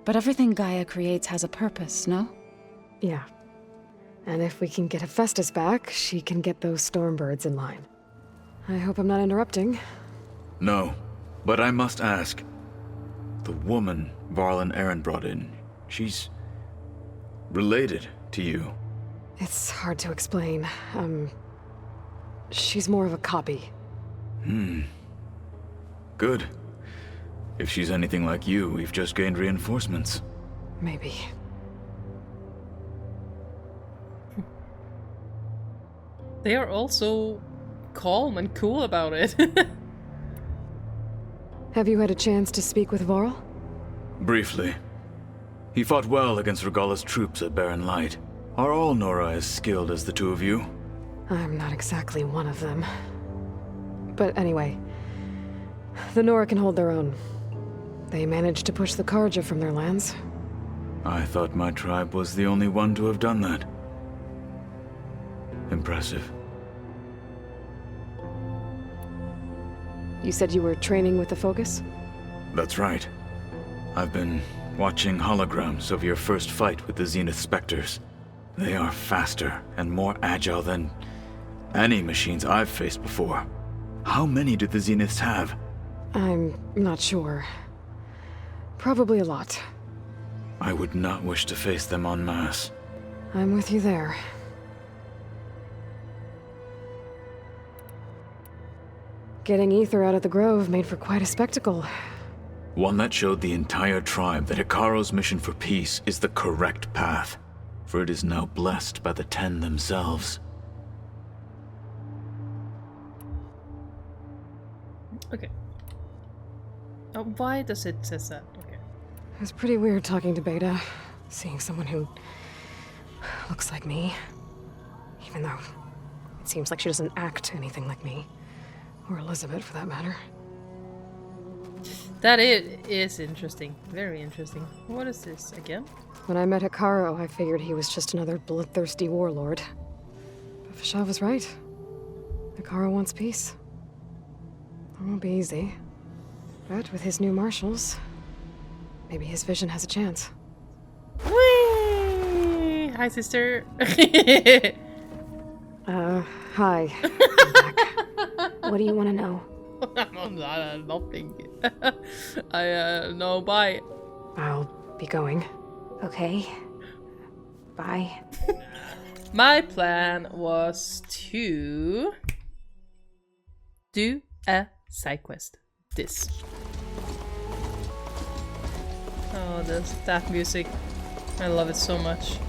But everything Gaia creates has a purpose, no? Yeah. And if we can get Hephaestus back, she can get those stormbirds in line. I hope I'm not interrupting. No, but I must ask. The woman Varl and Aaron brought in, she's related to you. It's hard to explain. She's more of a copy. Good. If she's anything like you, we've just gained reinforcements. Maybe. They are also calm and cool about it. Have you had a chance to speak with Varl? Briefly. He fought well against Regalla's troops at Barren Light. Are all Nora as skilled as the two of you? I'm not exactly one of them. But anyway, the Nora can hold their own. They managed to push the Karja from their lands. I thought my tribe was the only one to have done that. Impressive. You said you were training with the Focus? That's right. I've been watching holograms of your first fight with the Zenith Spectres. They are faster and more agile than any machines I've faced before. How many do the Zeniths have? I'm not sure. Probably a lot. I would not wish to face them en masse. I'm with you there. Getting Ether out of the Grove made for quite a spectacle. One that showed the entire tribe that Hikaro's mission for peace is the correct path, for it is now blessed by the Ten themselves. Okay. Oh, why does it say that? Okay. It was pretty weird talking to Beta, seeing someone who looks like me. Even though it seems like she doesn't act anything like me. Or Elizabeth, for that matter. That is interesting. Very interesting. What is this again? When I met Hikaru, I figured he was just another bloodthirsty warlord. But Fashav was right. Hikaru wants peace. It won't be easy. But with his new marshals, maybe his vision has a chance. Whee! Hi, sister. Hi. What do you want to know? Nothing. No, bye. I'll be going. Okay. Bye. My plan was to do a side quest. This. Oh, that music. I love it so much.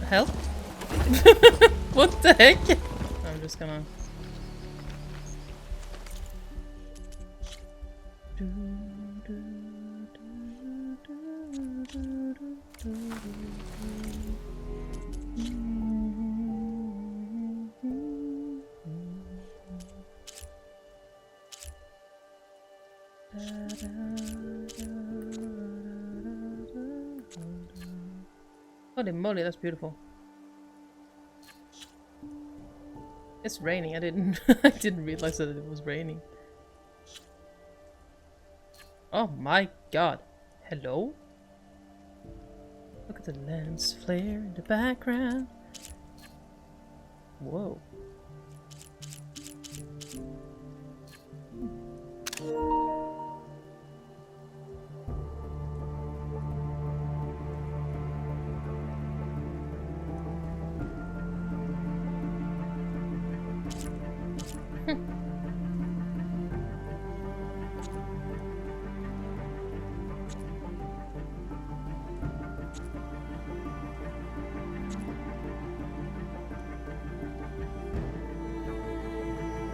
Help? What the heck? I'm just gonna... Holy moly, that's beautiful. It's raining. I didn't I didn't realize that it was raining. Oh my god. Hello? Look at the lens flare in the background. Whoa.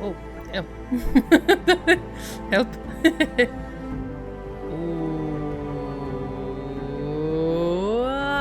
Oh, help. Help. Wow.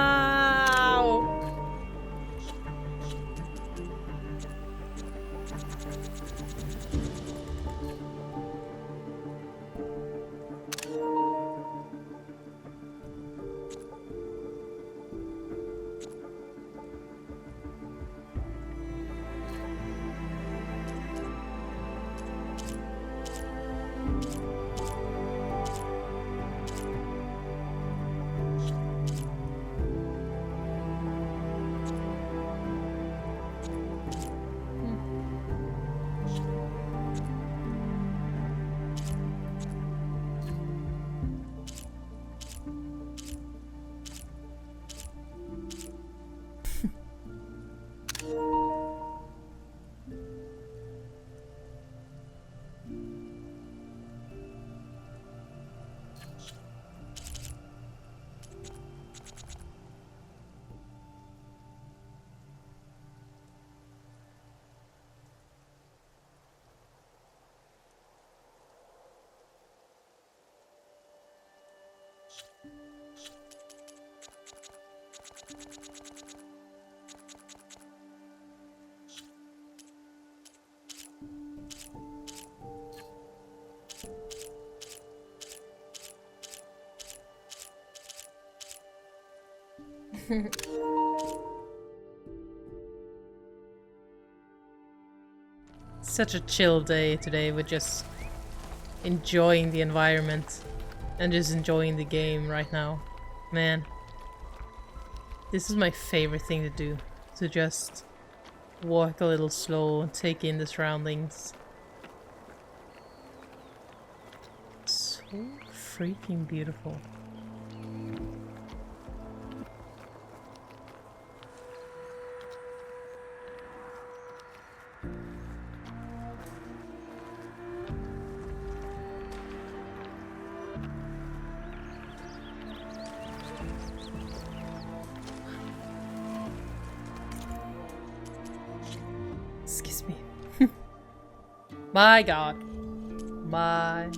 Such a chill day today with just enjoying the environment and just enjoying the game right now. Man, this is my favorite thing to do, to just walk a little slow and take in the surroundings. So freaking beautiful. Excuse me. My god. My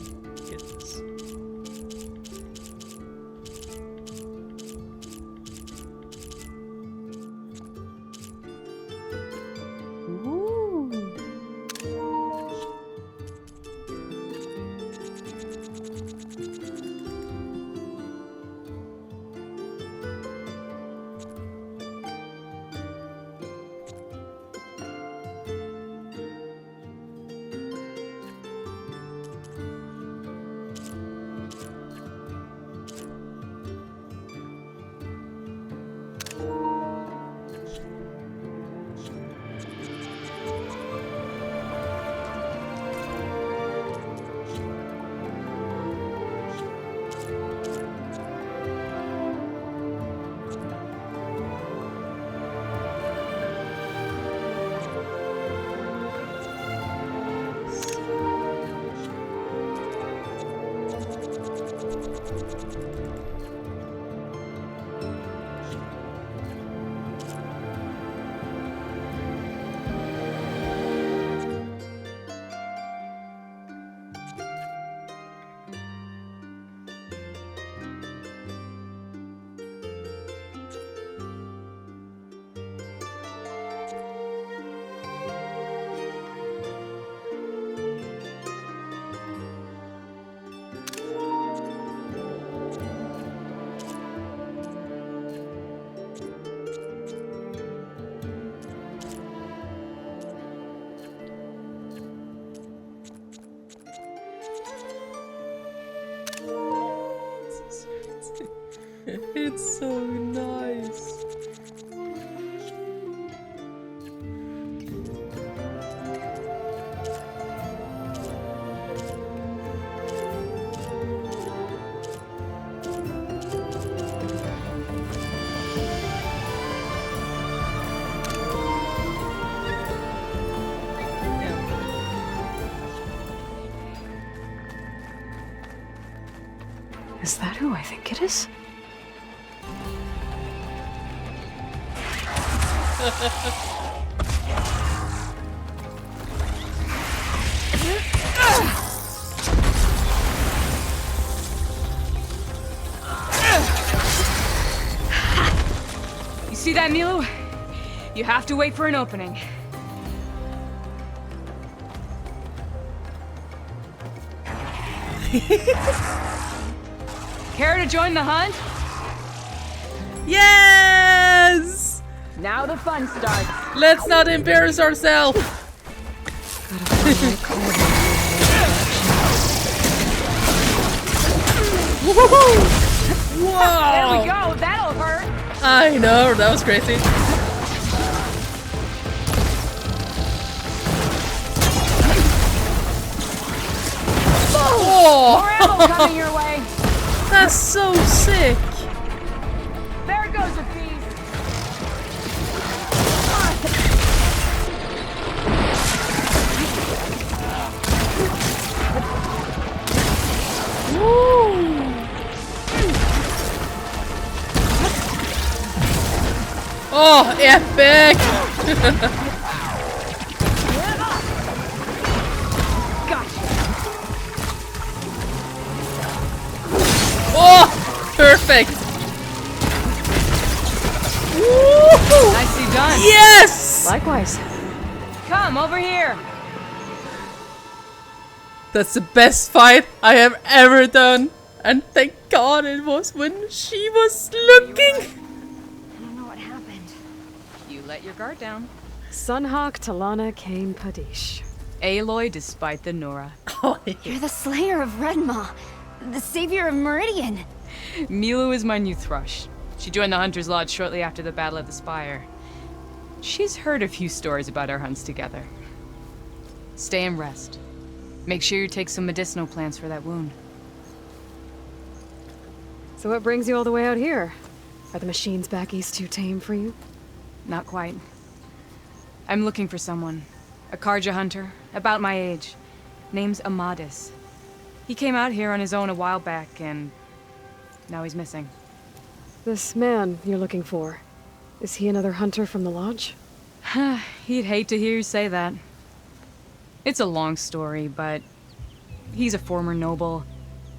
It's so nice. Is that who I think it is? You see that, Milu? You have to wait for an opening. Care to join the hunt? Yes! Now the fun starts. Let's not embarrass ourselves. Whoa! There we go. That'll hurt. I know, that was crazy. Oh! More ammo coming your way. That's so sick. There goes a piece. Woo! Oh, epic! Oh, perfect! Woo! Nicely done. Yes! Likewise. Come over here. That's the best fight I have ever done. And thank God it was when she was looking. I don't know what happened. You let your guard down. Sunhawk, Talanah, Kane, Padish. Aloy despite the Nora. Oh, yeah. You're the slayer of Redmaw, the savior of Meridian. Milu is my new thrush. She joined the Hunter's Lodge shortly after the Battle of the Spire. She's heard a few stories about our hunts together. Stay and rest. Make sure you take some medicinal plants for that wound. So what brings you all the way out here? Are the machines back east too tame for you? Not quite. I'm looking for someone. A Karja hunter, about my age. Name's Amadis. He came out here on his own a while back, and now he's missing. This man you're looking for, is he another hunter from the lodge? He'd hate to hear you say that. It's a long story, but he's a former noble.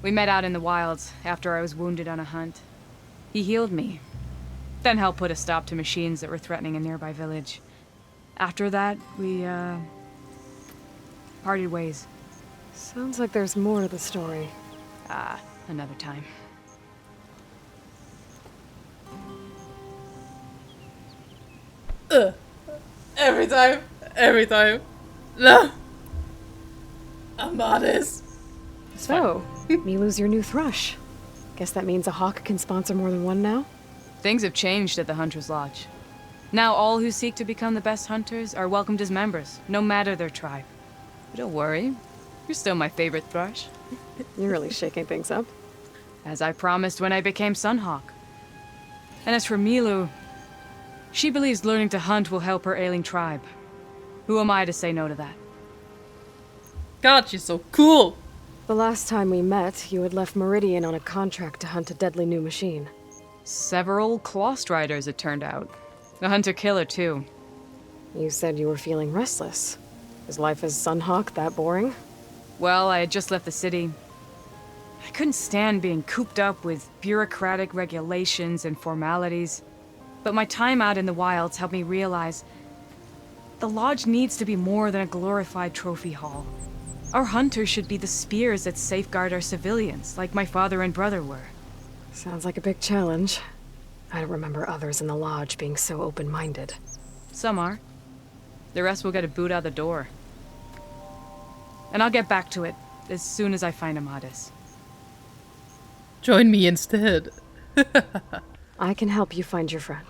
We met out in the wilds after I was wounded on a hunt. He healed me, then helped put a stop to machines that were threatening a nearby village. After that, we, parted ways. Sounds like there's more to the story. Another time. Every time. No. Amadis. So, Milu's your new thrush. Guess that means a hawk can sponsor more than one now? Things have changed at the Hunter's Lodge. Now all who seek to become the best hunters are welcomed as members, no matter their tribe. But don't worry, you're still my favorite thrush. You're really shaking things up. As I promised when I became Sunhawk. And as for Milu, she believes learning to hunt will help her ailing tribe. Who am I to say no to that? God, she's so cool. The last time we met, you had left Meridian on a contract to hunt a deadly new machine. Several Claw Striders, it turned out. A hunter-killer, too. You said you were feeling restless. Is life as Sunhawk that boring? Well, I had just left the city. I couldn't stand being cooped up with bureaucratic regulations and formalities. But my time out in the wilds helped me realize the lodge needs to be more than a glorified trophy hall. Our hunters should be the spears that safeguard our civilians, like my father and brother were. Sounds like a big challenge. I don't remember others in the lodge being so open-minded. Some are. The rest will get a boot out the door. And I'll get back to it as soon as I find Amadis. Join me instead. I can help you find your friend.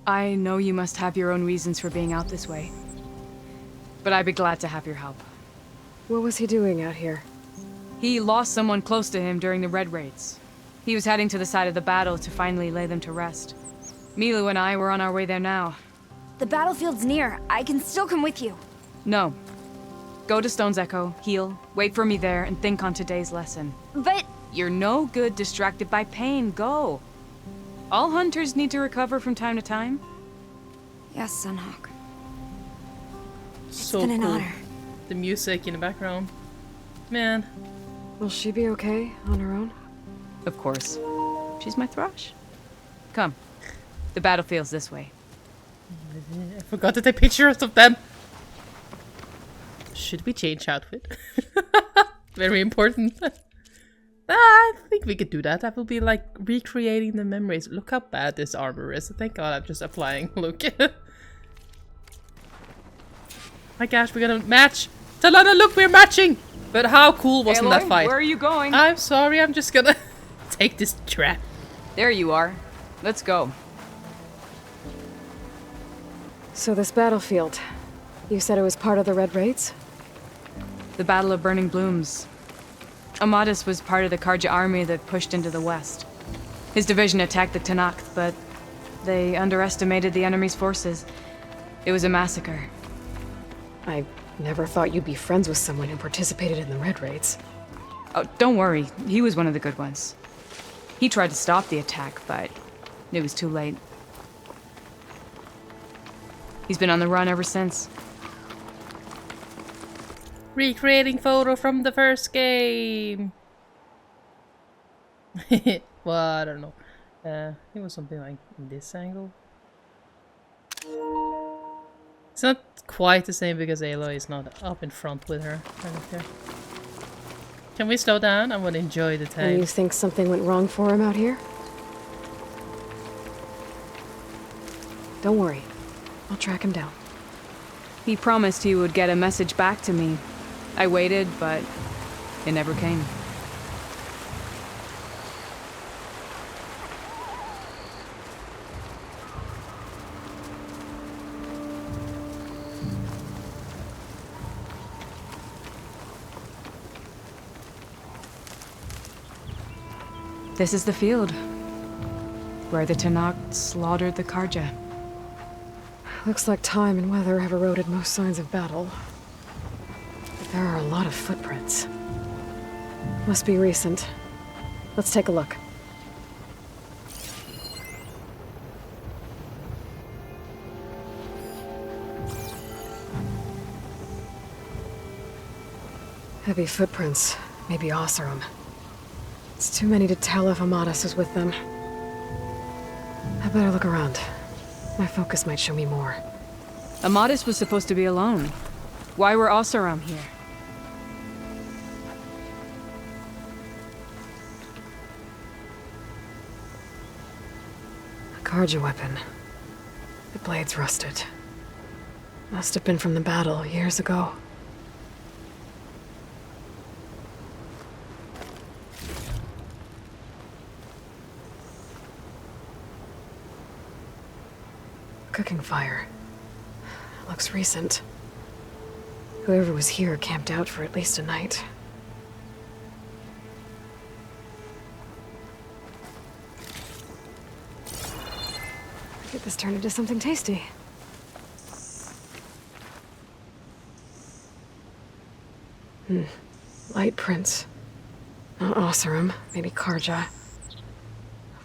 I know you must have your own reasons for being out this way. But I'd be glad to have your help. What was he doing out here? He lost someone close to him during the Red Raids. He was heading to the side of the battle to finally lay them to rest. Milu and I were on our way there now. The battlefield's near. I can still come with you. No. Go to Stone's Echo, heal, wait for me there, and think on today's lesson. But... You're no good distracted by pain. Go. All hunters need to recover from time to time. Yes, Sunhawk. So been an cool. honor. The music in the background. Man. Will she be okay on her own? Of course. She's my thrush. Come. The battlefield's this way. I forgot to take pictures of them. Should we change outfit? Very important. I think we could do that. That will be like recreating the memories. Look how bad this armor is. Thank God I'm just applying. Look. My gosh, we're gonna match. Talanah, look, we're matching. But how cool wasn't that fight? Where are you going? I'm sorry, I'm just gonna take this trap. There you are. Let's go. So this battlefield, you said it was part of the Red Raids? The Battle of Burning Blooms. Amadis was part of the Karja army that pushed into the west. His division attacked the Talanah, but they underestimated the enemy's forces. It was a massacre. I never thought you'd be friends with someone who participated in the Red Raids. Oh, don't worry. He was one of the good ones. He tried to stop the attack, but it was too late. He's been on the run ever since. Recreating photo from the first game. Well, I don't know. It was something like this angle. It's not quite the same because Aloy is not up in front with her. Can we slow down? I want to enjoy the time. And you think something went wrong for him out here? Don't worry. I'll track him down. He promised he would get a message back to me. I waited, but it never came. This is the field, where the Talanah slaughtered the Karja. Looks like time and weather have eroded most signs of battle. But there are a lot of footprints. Must be recent. Let's take a look. Heavy footprints. Maybe Oseram. It's too many to tell if Amadis was with them. I better look around. My focus might show me more. Amadis was supposed to be alone. Why were Oseram here? A Karja weapon. The blade's rusted. Must have been from the battle years ago. Cooking fire. Looks recent. Whoever was here camped out for at least a night. Get this turned into something tasty. Light prints. Not Oseram, maybe Karja.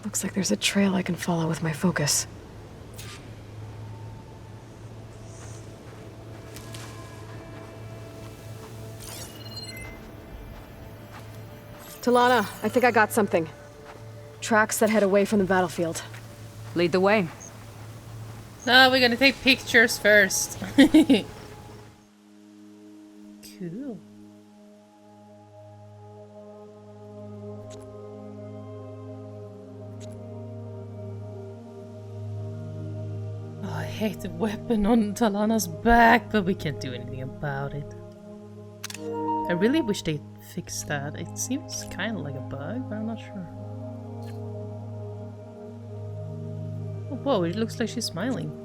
Looks like there's a trail I can follow with my focus. Talanah, I think I got something. Tracks that head away from the battlefield. Lead the way. No, we're gonna take pictures first. Cool. Oh, I hate the weapon on Talanah's back, but we can't do anything about it. I really wish they'd fix that. It seems kind of like a bug, but I'm not sure. Oh, whoa, it looks like she's smiling.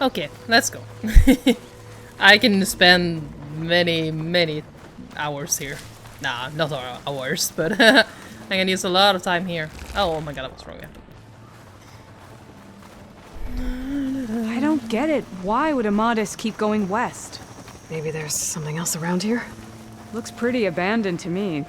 Okay, let's go. I can spend many hours here. Nah, not hours, but I can use a lot of time here. Oh my god, I was wrong. I don't get it. Why would Amadis keep going west? Maybe there's something else around here? Looks pretty abandoned to me.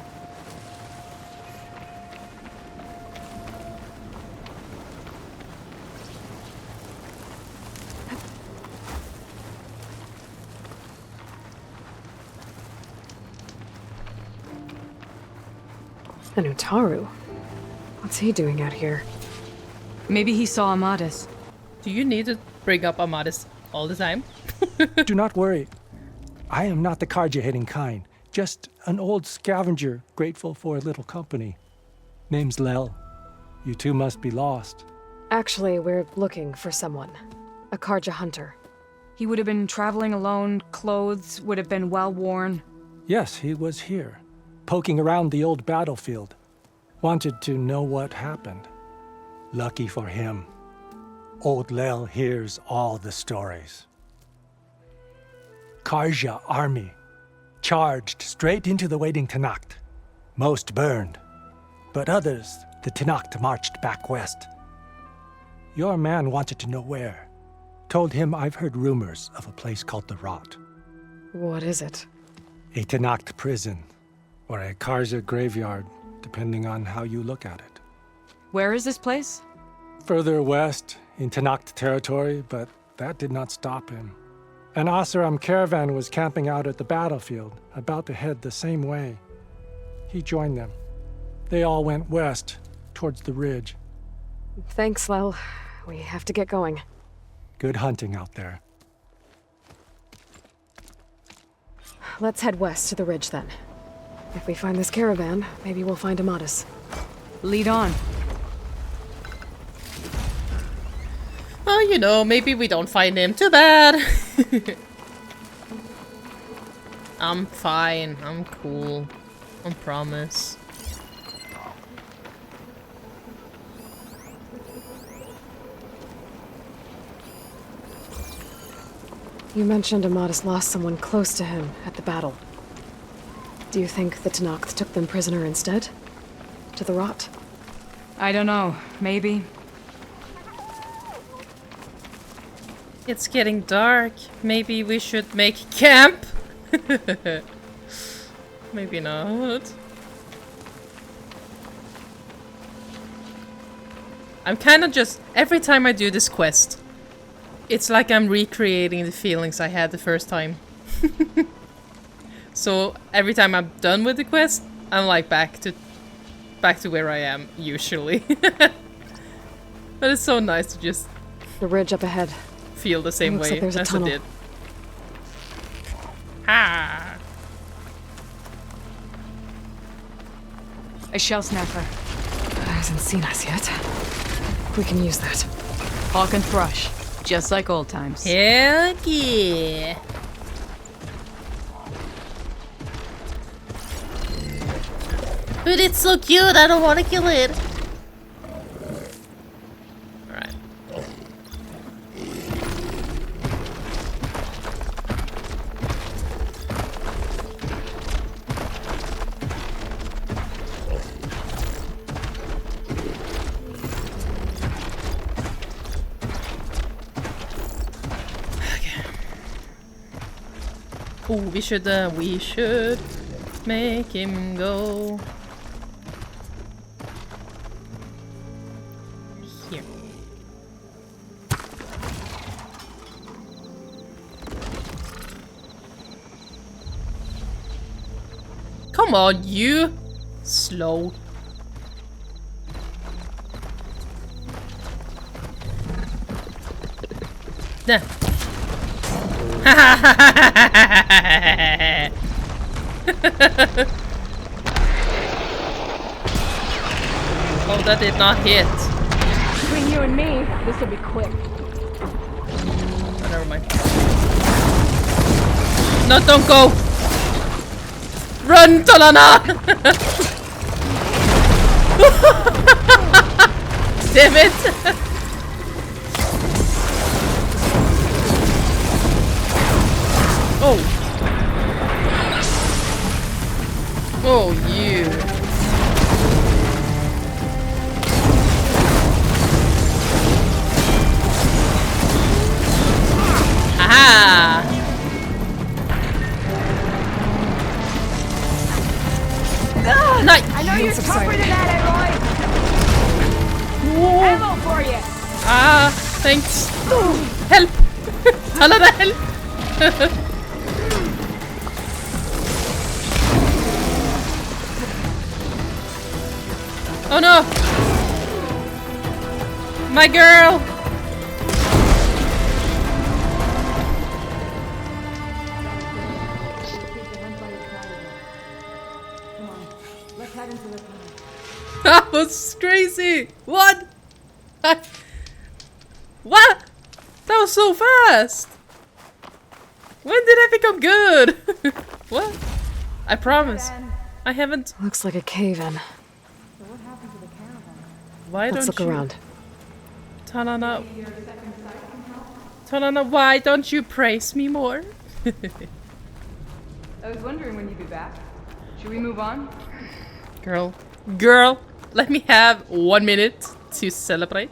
An Utaru? What's he doing out here? Maybe he saw Amadis. Do you need to bring up Amadis all the time? Do not worry. I am not the carja-hitting kind. Just an old scavenger grateful for a little company. Name's Lel. You two must be lost. Actually, we're looking for someone. A Karja hunter. He would have been traveling alone, clothes would have been well worn. Yes, he was here, poking around the old battlefield. Wanted to know what happened. Lucky for him, old Lel hears all the stories. Karja army charged straight into the waiting Tanacht. Most burned, but others, the Tanacht marched back west. Your man wanted to know where. Told him I've heard rumors of a place called the Rot. What is it? A Tanacht prison, or a Karja graveyard, depending on how you look at it. Where is this place? Further west, in Tanacht territory, but that did not stop him. An Oseram caravan was camping out at the battlefield, about to head the same way. He joined them. They all went west, towards the ridge. Thanks, Lel. We have to get going. Good hunting out there. Let's head west to the ridge then. If we find this caravan, maybe we'll find Amadis. Lead on. Oh, you know, maybe we don't find him. Too bad. I'm fine. I'm cool. I promise. You mentioned Amadis lost someone close to him at the battle. Do you think the Tanacht took them prisoner instead? To the Rot? I don't know. Maybe. It's getting dark. Maybe we should make camp? Maybe not. I'm kind of just... Every time I do this quest, it's like I'm recreating the feelings I had the first time. So every time I'm done with the quest, I'm like back to where I am usually. But it's so nice to just... The ridge up ahead. feel the same Looks way like there's a as I tunnel. did. Ah! A shell snapper. Hasn't seen us yet. We can use that. Hawk and thrush. Just like old times. Hell yeah! But it's so cute, I don't want to kill it. Alright. Oh, we should make him go. Here. Come on, you! Slow. Nah. Oh, that did not hit. Between you and me, this will be quick. Oh, never mind. No, don't go! Run, Talanah! Damn it! Oh. Oh, you. Aha! Nice. I know you're tougher than that, Aloy! Ammo for you! Ah, thanks. Help! Talanah, help! Oh no! My girl! That was crazy! What? What? That was so fast! When did I become good? What? I promise. I haven't. Looks like a cave-in. Why Let's don't look you... around. Talanah. Talanah, why don't you praise me more? I was wondering when you'd be back. Should we move on? Girl. Girl! Let me have 1 minute to celebrate.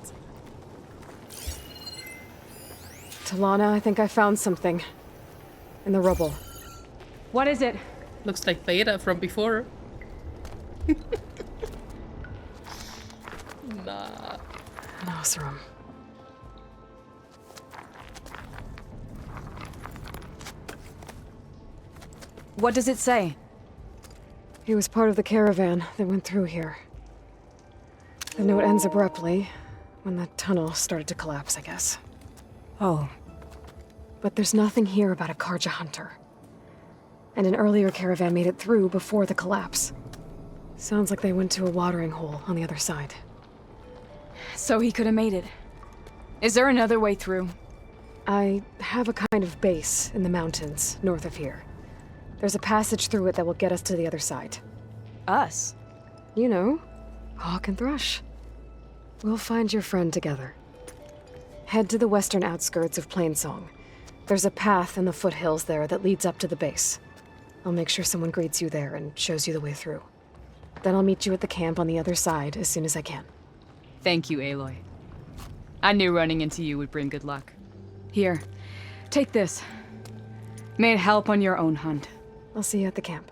Talanah, I think I found something. In the rubble. What is it? Looks like Beta from before. Nah. An Osram. What does it say? He was part of the caravan that went through here. The note ends abruptly, when the tunnel started to collapse, I guess. Oh. But there's nothing here about a Karja hunter. And an earlier caravan made it through before the collapse. Sounds like they went to a watering hole on the other side. So he could have made it. Is there another way through? I have a kind of base in the mountains north of here. There's a passage through it that will get us to the other side. Us? You know, Hawk and Thrush. We'll find your friend together. Head to the western outskirts of Plainsong. There's a path in the foothills there that leads up to the base. I'll make sure someone greets you there and shows you the way through. Then I'll meet you at the camp on the other side as soon as I can. Thank you, Aloy. I knew running into you would bring good luck. Here, take this. May it help on your own hunt. I'll see you at the camp.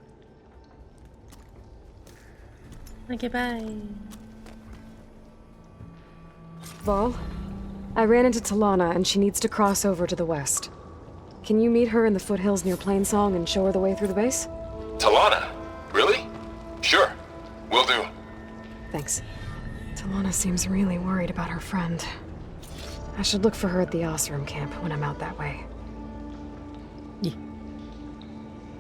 Okay, bye. Val, I ran into Talanah and she needs to cross over to the west. Can you meet her in the foothills near Plainsong and show her the way through the base? Talanah? Really? Sure. Will do. Thanks. Talanah seems really worried about her friend. I should look for her at the Osram camp when I'm out that way. Yeah.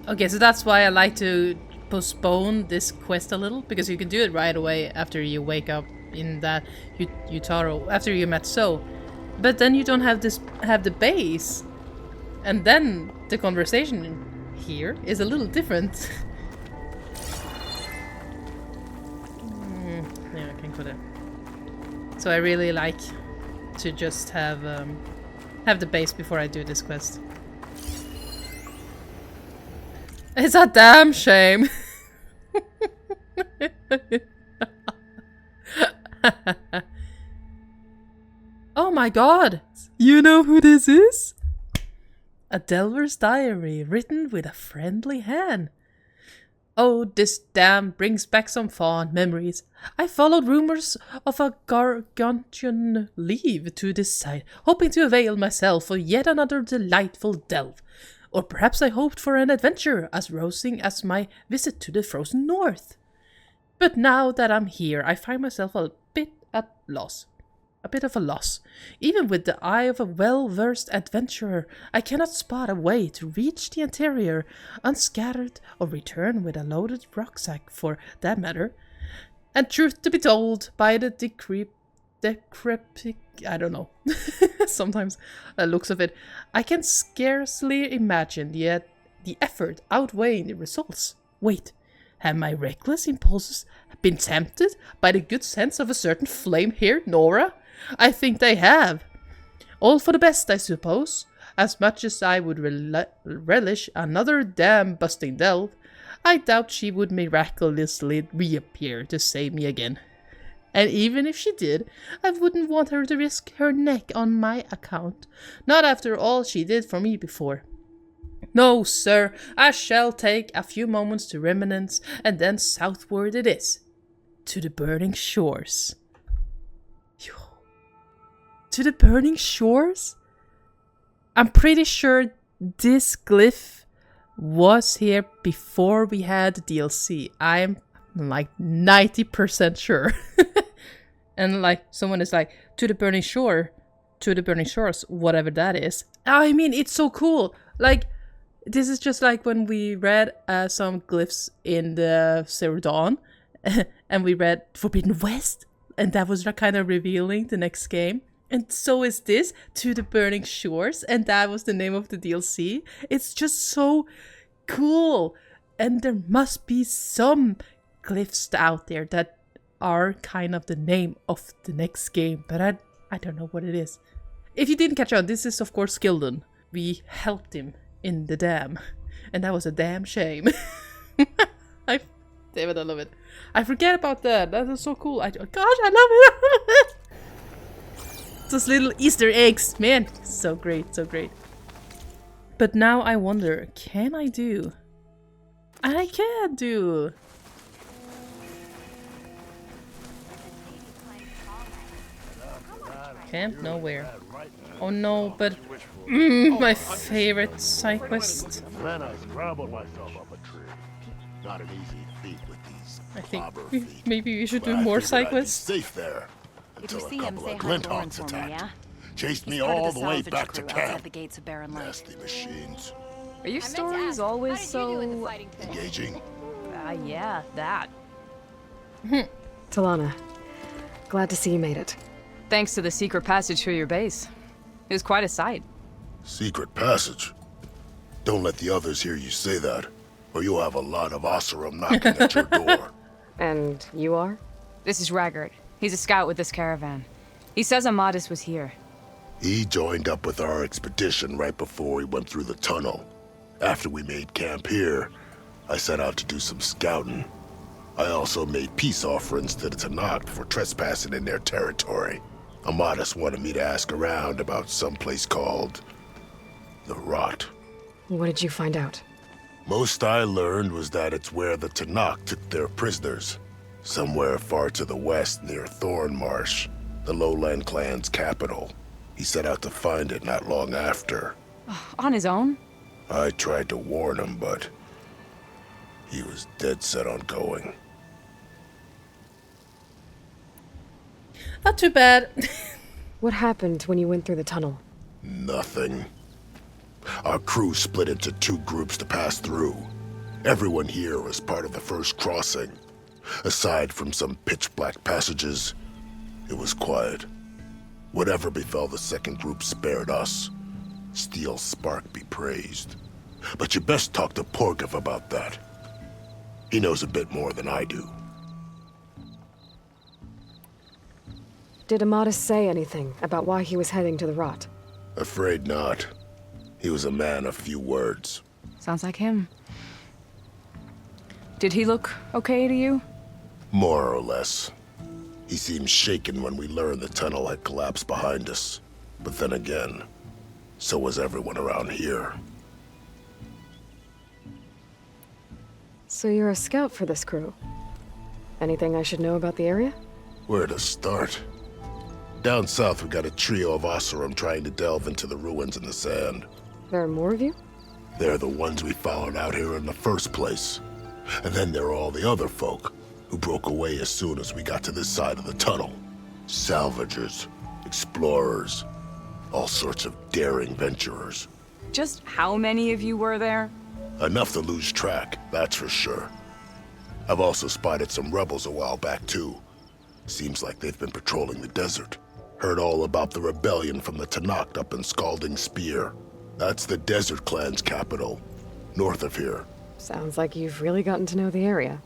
Okay, so that's why I like to postpone this quest a little, because you can do it right away after you wake up in that Utaro, after you met So. But then you don't have the base. And then the conversation here is a little different. Yeah, I can put it. So I really like to just have the base before I do this quest. It's a damn shame. Oh my god! You know who this is? A Delver's diary written with a friendly hand. Oh, this dam brings back some fond memories. I followed rumors of a gargantuan leave to this side, hoping to avail myself of yet another delightful delve. Or perhaps I hoped for an adventure as rousing as my visit to the frozen north. But now that I'm here, I find myself a bit at loss. A bit of a loss. Even with the eye of a well-versed adventurer, I cannot spot a way to reach the interior unscattered or return with a loaded rucksack for that matter. And truth to be told, by the decrepit, I don't know, sometimes looks of it, I can scarcely imagine yet the effort outweighing the results. Wait, have my reckless impulses been tempted by the good sense of a certain flame-haired Nora? I think they have. All for the best, I suppose. As much as I would relish another dam-busting delve, I doubt she would miraculously reappear to save me again. And even if she did, I wouldn't want her to risk her neck on my account. Not after all she did for me before. No, sir, I shall take a few moments to reminisce, and then southward it is. To the burning shores. To the burning shores? I'm pretty sure this glyph was here before we had the DLC. I'm like 90% sure. And like someone is like, to the burning shore, to the burning shores, whatever that is. I mean, it's so cool. Like, this is just like when we read some glyphs in the Zero Dawn, and we read Forbidden West, and that was kind of revealing the next game. And so is this, To the Burning Shores, and that was the name of the DLC. It's just so cool. And there must be some glyphs out there that are kind of the name of the next game, but I don't know what it is. If you didn't catch on, this is of course Gildan. We helped him in the dam, and that was a damn shame. David, I love it. I forget about that. That is so cool. Gosh, I love it. Those little Easter eggs, man, so great, so great. But now I wonder, can I do? I can do. Camp nowhere. Oh no, but my favorite side quest. Then I scrambled myself up a tree. Not an easy feat with these. I think maybe we should do more side quests. Safe there. If you Until see a him, couple say of hi to Glinthawks for me, attacked. yeah? Chased me He's part of all the the way salvage back to crew outside camp. the gates of Barren Lake. Nasty machines. Are your stories always so engaging? Yeah, that. Talanah, glad to see you made it. Thanks to the secret passage through your base. It was quite a sight. Secret passage? Don't let the others hear you say that, or you'll have a lot of Oseram knocking at your door. And you are? This is Raggard. He's a scout with this caravan. He says Amadis was here. He joined up with our expedition right before we went through the tunnel. After we made camp here, I set out to do some scouting. I also made peace offerings to the Talanah for trespassing in their territory. Amadis wanted me to ask around about some place called the Rot. What did you find out? Most I learned was that it's where the Talanah took their prisoners. Somewhere far to the west near Thornmarsh, the Lowland clan's capital. He set out to find it not long after. On his own? I tried to warn him, but he was dead set on going. Not too bad. What happened when you went through the tunnel? Nothing. Our crew split into 2 groups to pass through. Everyone here was part of the first crossing. Aside from some pitch-black passages, it was quiet. Whatever befell the second group spared us. Steel Spark be praised. But you best talk to Porgov about that. He knows a bit more than I do. Did Amadis say anything about why he was heading to the rot? Afraid not. He was a man of few words. Sounds like him. Did he look okay to you? More or less. He seemed shaken when we learned the tunnel had collapsed behind us. But then again, so was everyone around here. So you're a scout for this crew? Anything I should know about the area? Where to start? Down south, we got a trio of Oseram trying to delve into the ruins in the sand. There are more of you? They're the ones we followed out here in the first place. And then there are all the other folk, who broke away as soon as we got to this side of the tunnel. Salvagers, explorers, all sorts of daring venturers. Just how many of you were there? Enough to lose track, that's for sure. I've also spotted some rebels a while back, too. Seems like they've been patrolling the desert. Heard all about the rebellion from the Talanah up in Scalding Spear. That's the Desert Clan's capital, north of here. Sounds like you've really gotten to know the area.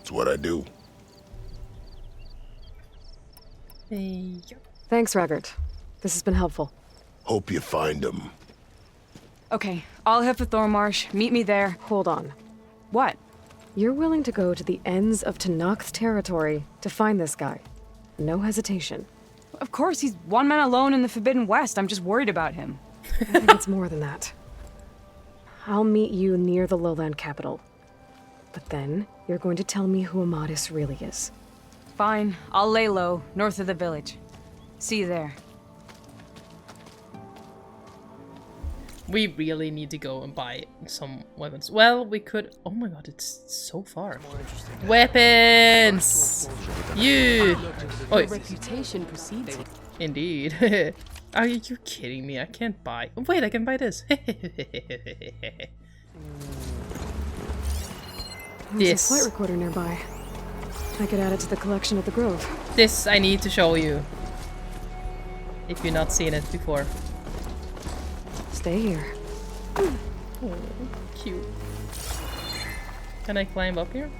It's what I do. Thanks, Raggart. This has been helpful. Hope you find him. Okay, I'll head for Thormarsh. Meet me there. Hold on. What? You're willing to go to the ends of Tanakh's territory to find this guy. No hesitation. Of course, he's one man alone in the Forbidden West. I'm just worried about him. I think it's more than that. I'll meet you near the lowland capital. But then, you're going to tell me who Amadis really is. Fine. I'll lay low, north of the village. See you there. We really need to go and buy some weapons. Well, we could... Oh my god, it's so far. Weapons! You! Oh, reputation precedes it. Indeed. Are you kidding me? I can't buy... Wait, I can buy this. There's a flight recorder nearby. I could add it to the collection at the Grove. This I need to show you. If you've not seen it before. Stay here. Oh, cute. Can I climb up here?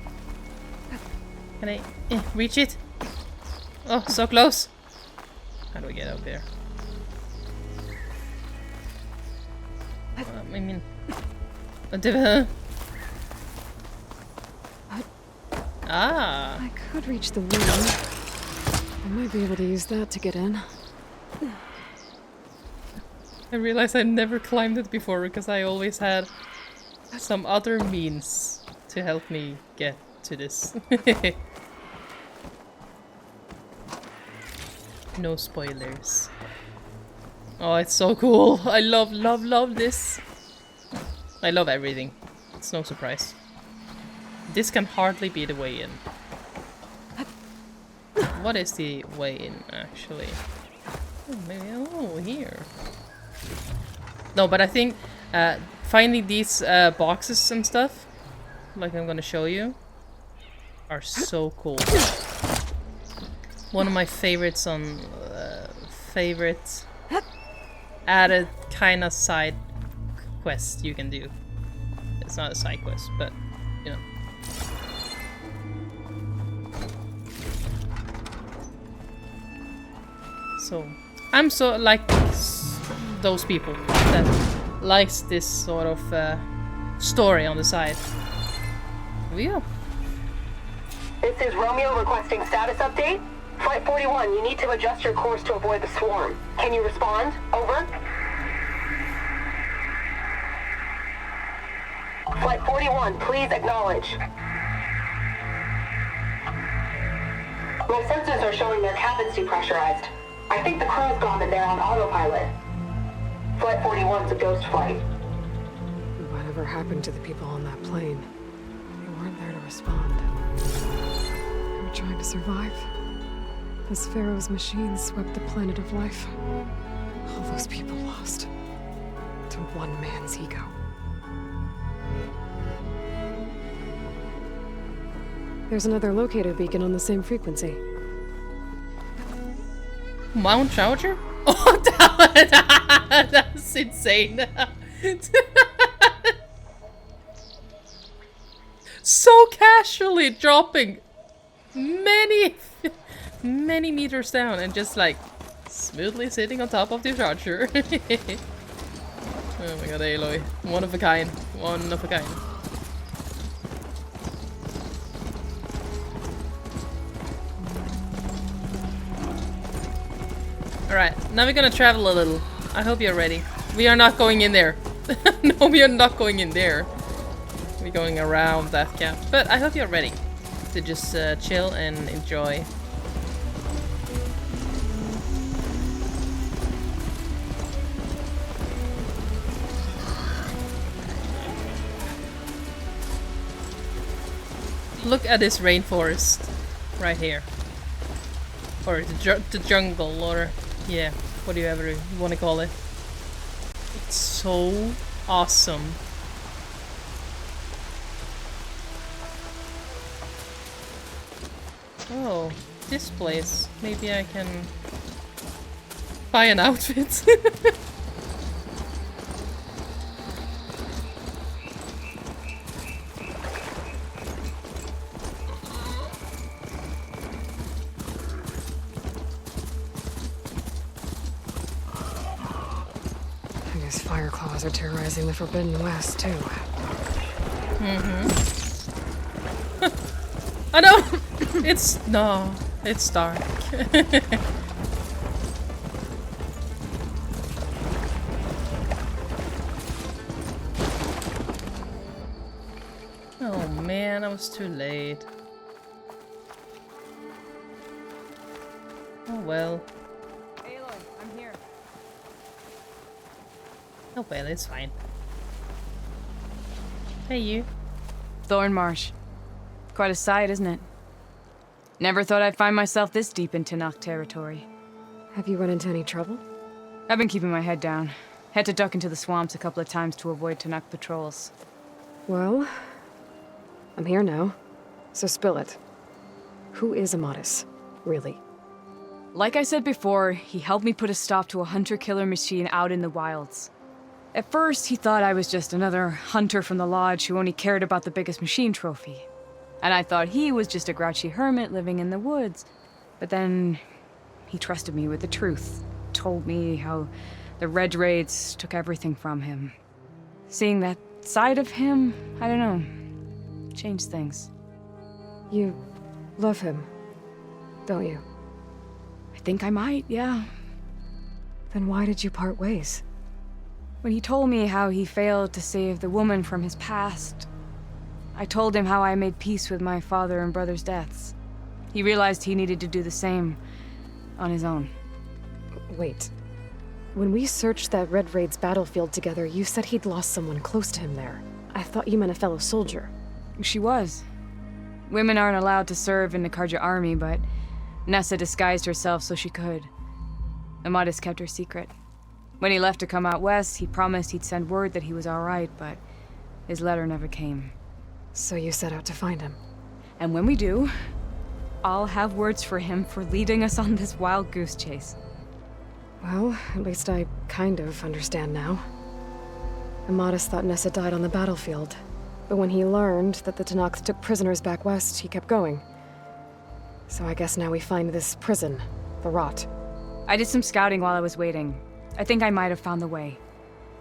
Can I reach it? Oh, so close. How do we get up there? I mean... Ah! I could reach the wing. I might be able to use that to get in. I realized I never climbed it before because I always had some other means to help me get to this. No spoilers. Oh, it's so cool. I love this. I love everything. It's no surprise. This can hardly be the way in. What is the way in, actually? Oh, maybe, oh, here. No, but I think finding these boxes and stuff, like I'm gonna show you, are so cool. One of my favorites on favorite added kind of side quest you can do. It's not a side quest, but you know. So I'm so like those people that likes this sort of story on the side. Here we go. This is Romeo requesting status update. Flight 41, you need to adjust your course to avoid the swarm. Can you respond? Over. Flight 41, please acknowledge. My sensors are showing their cabins depressurized. I think the crew's gone and they're on autopilot. Flight 41's a ghost flight. Whatever happened to the people on that plane? They weren't there to respond. They were trying to survive. As Pharaoh's machines swept the planet of life, all those people lost to one man's ego. There's another locator beacon on the same frequency. Mount Charger? Oh, Talanah! That's insane. So casually dropping many meters down and just like smoothly sitting on top of the charger. Oh my god, Aloy. One of a kind. One of a kind. Alright, now we're gonna travel a little. I hope you're ready. We are not going in there. No, we are not going in there. We're going around that camp. But I hope you're ready to just chill and enjoy. Look at this rainforest right here. Or the jungle, or yeah, whatever you want to call it. It's so awesome. Oh, this place. Maybe I can buy an outfit. I guess fire claws are terrorizing the Forbidden West, too. I know! No, it's dark. Oh man, I was too late. Oh well. Aloy, I'm here. Oh well, it's fine. Hey you. Thornmarsh. Quite a sight, isn't it? Never thought I'd find myself this deep in Tenakth territory. Have you run into any trouble? I've been keeping my head down. Had to duck into the swamps a couple of times to avoid Tenakth patrols. Well, I'm here now, so spill it. Who is Amadis, really? Like I said before, he helped me put a stop to a hunter-killer machine out in the wilds. At first, he thought I was just another hunter from the lodge who only cared about the biggest machine trophy. And I thought he was just a grouchy hermit living in the woods. But then he trusted me with the truth. Told me how the Red Raids took everything from him. Seeing that side of him, I don't know, changed things. You love him, don't you? I think I might, yeah. Then why did you part ways? When he told me how he failed to save the woman from his past, I told him how I made peace with my father and brother's deaths. He realized he needed to do the same on his own. Wait. When we searched that Red Raid's battlefield together, you said he'd lost someone close to him there. I thought you meant a fellow soldier. She was. Women aren't allowed to serve in the Karja army, but Nessa disguised herself so she could. Amadis kept her secret. When he left to come out west, he promised he'd send word that he was alright, but his letter never came. So you set out to find him. And when we do, I'll have words for him for leading us on this wild goose chase. Well, at least I kind of understand now. Amadis thought Nessa died on the battlefield, but when he learned that the Tenakth took prisoners back west, he kept going. So I guess now we find this prison, the Rot. I did some scouting while I was waiting. I think I might have found the way.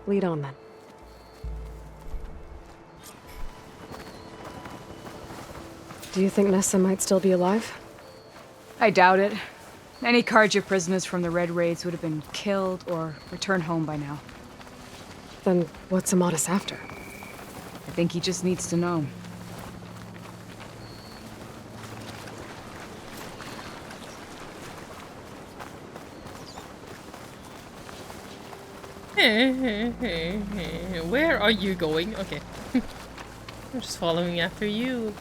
Lead on then. Do you think Nessa might still be alive? I doubt it. Any Karja prisoners from the Red Raids would have been killed or returned home by now. Then what's Amadis after? I think he just needs to know. Where are you going? Okay. I'm just following after you.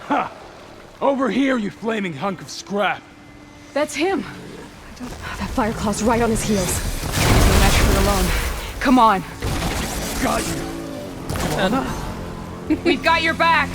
Ha! Over here, you flaming hunk of scrap! That's him! That Fireclaw's right on his heels. No match for it alone. Come on. Got you! We've got your back!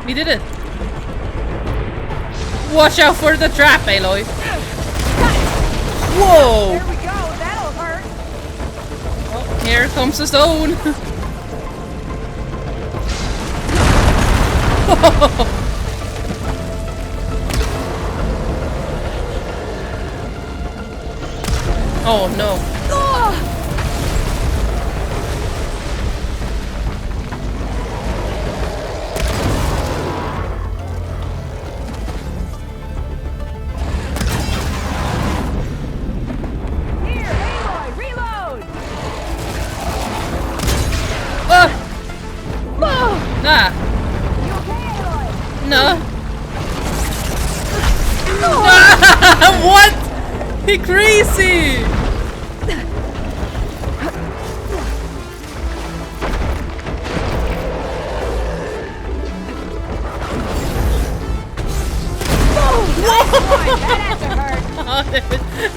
We did it! Watch out for the trap, Aloy! Whoa! There we go, that'll hurt. Oh, here comes the stone! Oh no. Nah. No. What? He crazy.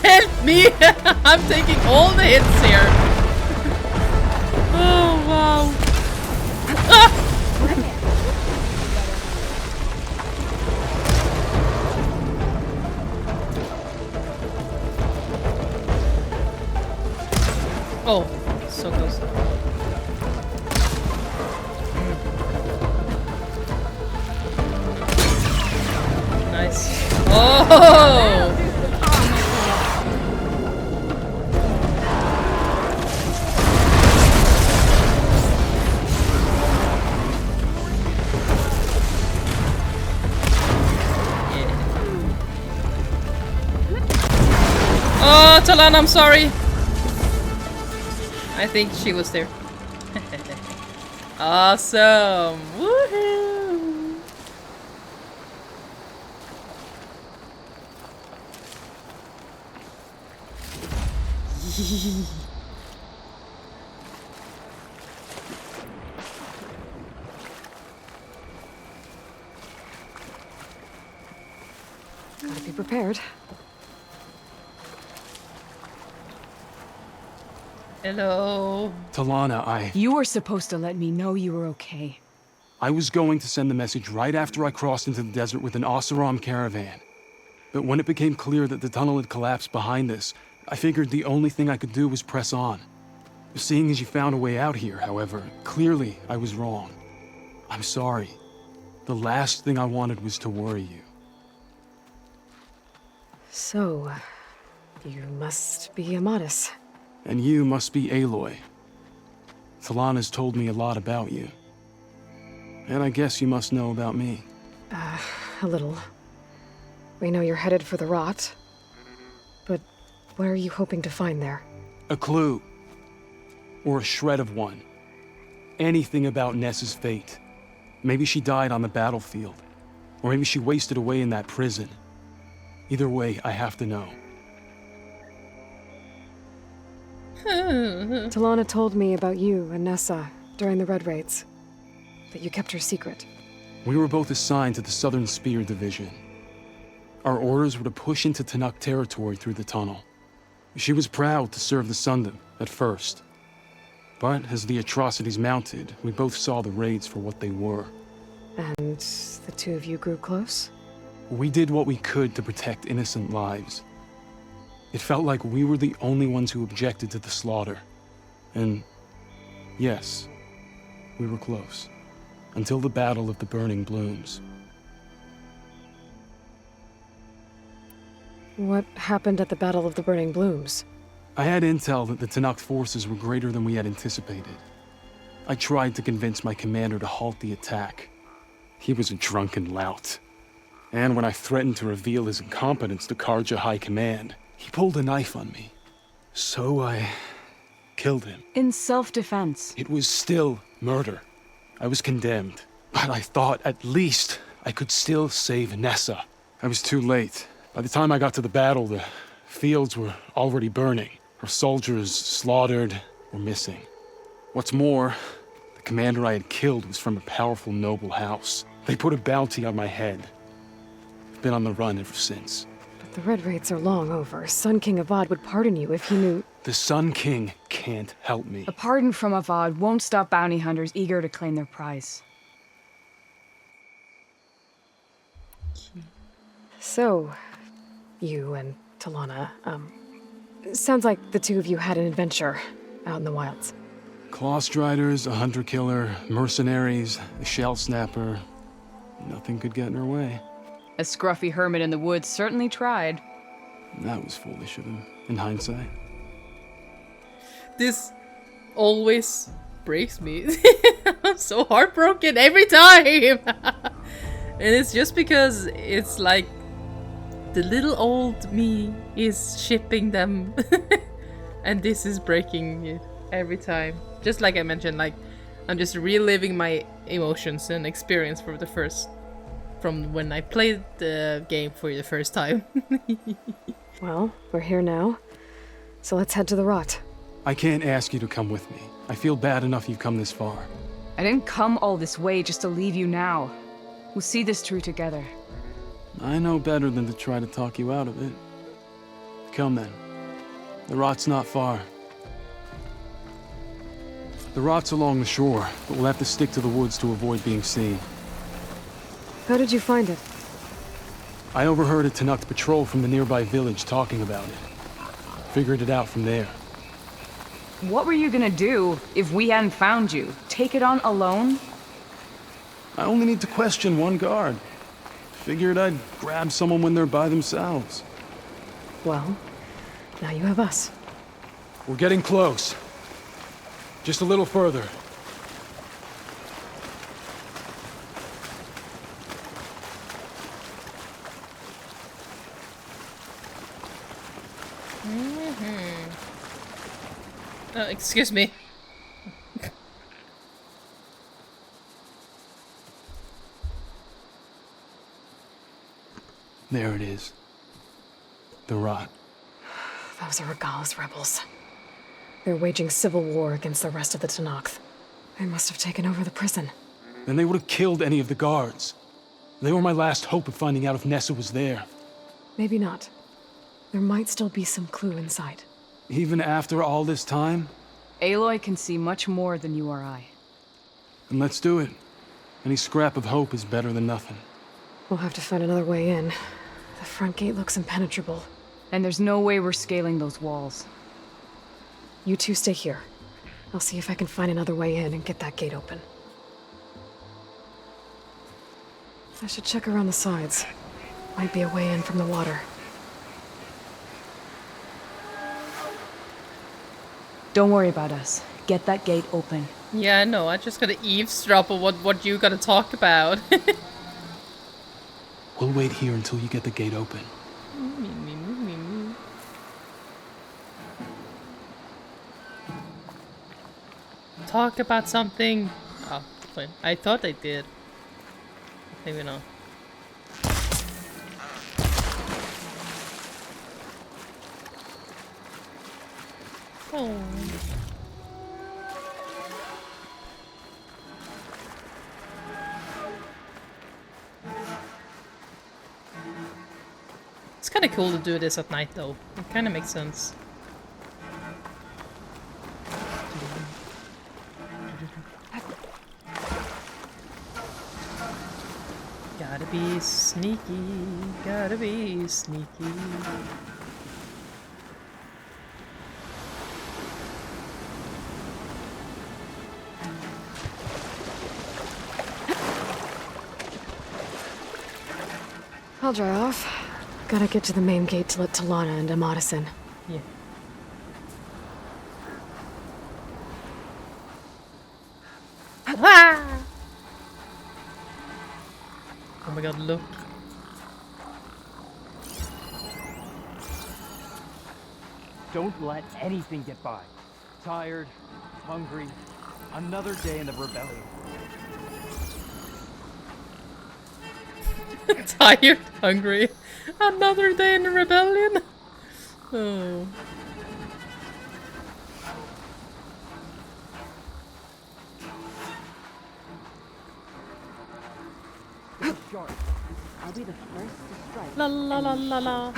Help me! I'm taking all the hits here. Oh wow. Ah! Oh, so close. Nice. Oh! Oh, Talanah, I'm sorry. I think she was there. Awesome! Woohoo! Gotta be prepared. Hello. Talanah, You were supposed to let me know you were okay. I was going to send the message right after I crossed into the desert with an Oseram caravan. But when it became clear that the tunnel had collapsed behind us, I figured the only thing I could do was press on. Seeing as you found a way out here, however, clearly I was wrong. I'm sorry. The last thing I wanted was to worry you. So, you must be Amadis. And you must be Aloy. Talanah's told me a lot about you. And I guess you must know about me. A little. We know you're headed for the rot. But what are you hoping to find there? A clue. Or a shred of one. Anything about Ness's fate. Maybe she died on the battlefield. Or maybe she wasted away in that prison. Either way, I have to know. Talanah told me about you and Nessa during the Red Raids. That you kept her secret. We were both assigned to the Southern Spear Division. Our orders were to push into Tanakh territory through the tunnel. She was proud to serve the Sundom at first. But as the atrocities mounted, we both saw the raids for what they were. And the two of you grew close? We did what we could to protect innocent lives. It felt like we were the only ones who objected to the slaughter. And yes, we were close. Until the Battle of the Burning Blooms. What happened at the Battle of the Burning Blooms? I had intel that the Tanakh forces were greater than we had anticipated. I tried to convince my commander to halt the attack, He was a drunken lout. And when I threatened to reveal his incompetence to Karja High Command, he pulled a knife on me. So I killed him. In self-defense. It was still murder. I was condemned. But I thought at least I could still save Nessa. I was too late. By the time I got to the battle, the fields were already burning. Her soldiers slaughtered or missing. What's more, the commander I had killed was from a powerful noble house. They put a bounty on my head. I've been on the run ever since. But the Red Raids are long over. Sun King Avad would pardon you if he knew... The Sun King can't help me. A pardon from Avad won't stop bounty hunters eager to claim their prize. So, you and Talanah, sounds like the two of you had an adventure out in the wilds. Clawstriders, a hunter-killer, mercenaries, a shell snapper. Nothing could get in her way. A scruffy hermit in the woods certainly tried. That was foolish of him, in hindsight. This always breaks me. I'm so heartbroken every time! And it's just because it's like the little old me is shipping them. And this is breaking it every time. Just like I mentioned, like I'm just reliving my emotions and experience from when I played the game for the first time. Well, we're here now, so let's head to the rot. I can't ask you to come with me. I feel bad enough you've come this far. I didn't come all this way just to leave you now. We'll see this through together. I know better than to try to talk you out of it. Come then. The rot's not far. The rot's along the shore, but we'll have to stick to the woods to avoid being seen. How did you find it? I overheard a Tanukt patrol from the nearby village talking about it. Figured it out from there. What were you gonna do if we hadn't found you? Take it on alone? I only need to question one guard. Figured I'd grab someone when they're by themselves. Well, now you have us. We're getting close. Just a little further. Excuse me. There it is. The rot. Those are Regal's rebels. They're waging civil war against the rest of the Tenakth. They must have taken over the prison. Then they would have killed any of the guards. They were my last hope of finding out if Nessa was there. Maybe not. There might still be some clue inside. Even after all this time? Aloy can see much more than you or I. Then let's do it. Any scrap of hope is better than nothing. We'll have to find another way in. The front gate looks impenetrable. And there's no way we're scaling those walls. You two stay here. I'll see if I can find another way in and get that gate open. I should check around the sides. Might be a way in from the water. Don't worry about us. Get that gate open. Yeah, I know. I just gotta eavesdrop on what you gotta talk about. We'll wait here until you get the gate open. Talk about something. Oh, fine. I thought I did. Maybe not. Oh. It's kind of cool to do this at night, though. It kind of makes sense. Gotta be sneaky, gotta be sneaky. I'll dry off. Gotta get to the main gate to let Talanah and Amadison. Yeah. my god, look. Don't let anything get by. Tired, hungry, another day in the rebellion. Tired, hungry, another day in the rebellion. Oh. I'll be the first to strike. La la la la la.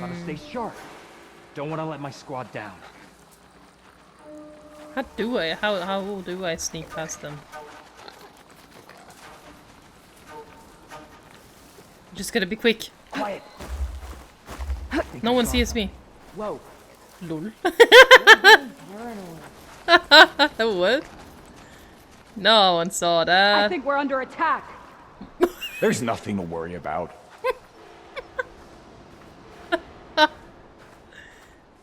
Gotta stay sharp. Don't want to let my squad down. How do I sneak past them? Just gotta be quick. Quiet. No one sees me. Whoa. Lol. What? No one saw that. I think we're under attack. There's nothing to worry about.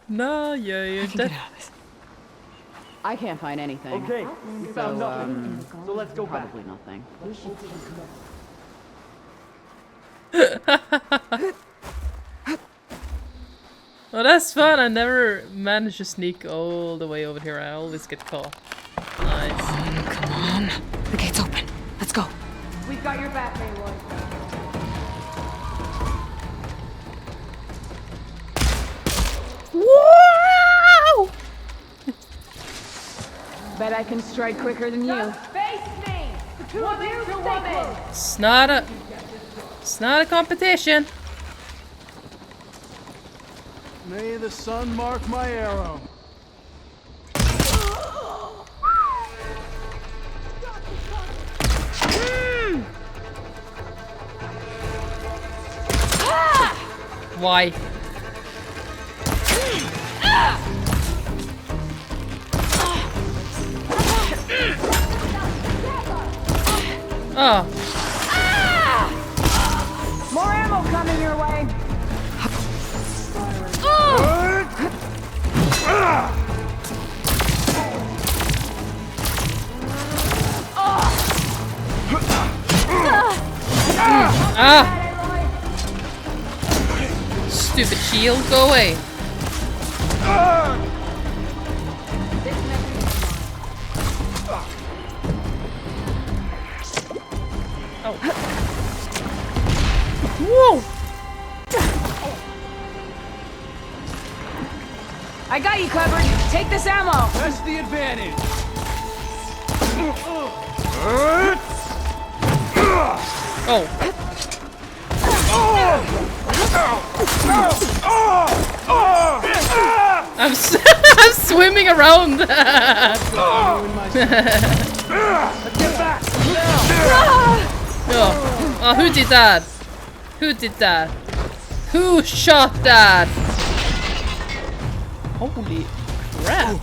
No, you're dead. I can't find anything. Okay, we found nothing. So let's go back. Probably nothing. Well, that's fun. I never managed to sneak all the way over here. I always get caught. Nice. Come on. The gate's open. Let's go. We've got your back, Aloy. Wow! Bet I can strike quicker than you. Face me! Woman to woman! It's not a competition. May the sun mark my arrow. Why? Oh. More ammo coming your way. Ah! Stupid shield, go away. Oh. Whoa! I got you covered. Take this ammo. That's the advantage. Oh. I'm I'm swimming around that. Oh, who did that? Who did that? Who shot that? Holy crap.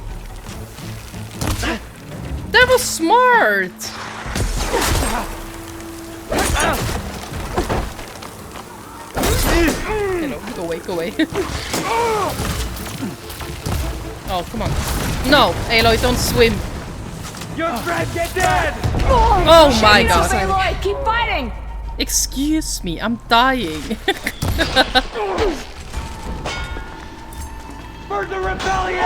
That was smart. Hello, go away, go away. Oh, come on. No, Aloy, don't swim. You're trying to get dead! Oh my god. Aloy, keep fighting! Excuse me, I'm dying. For the rebellion!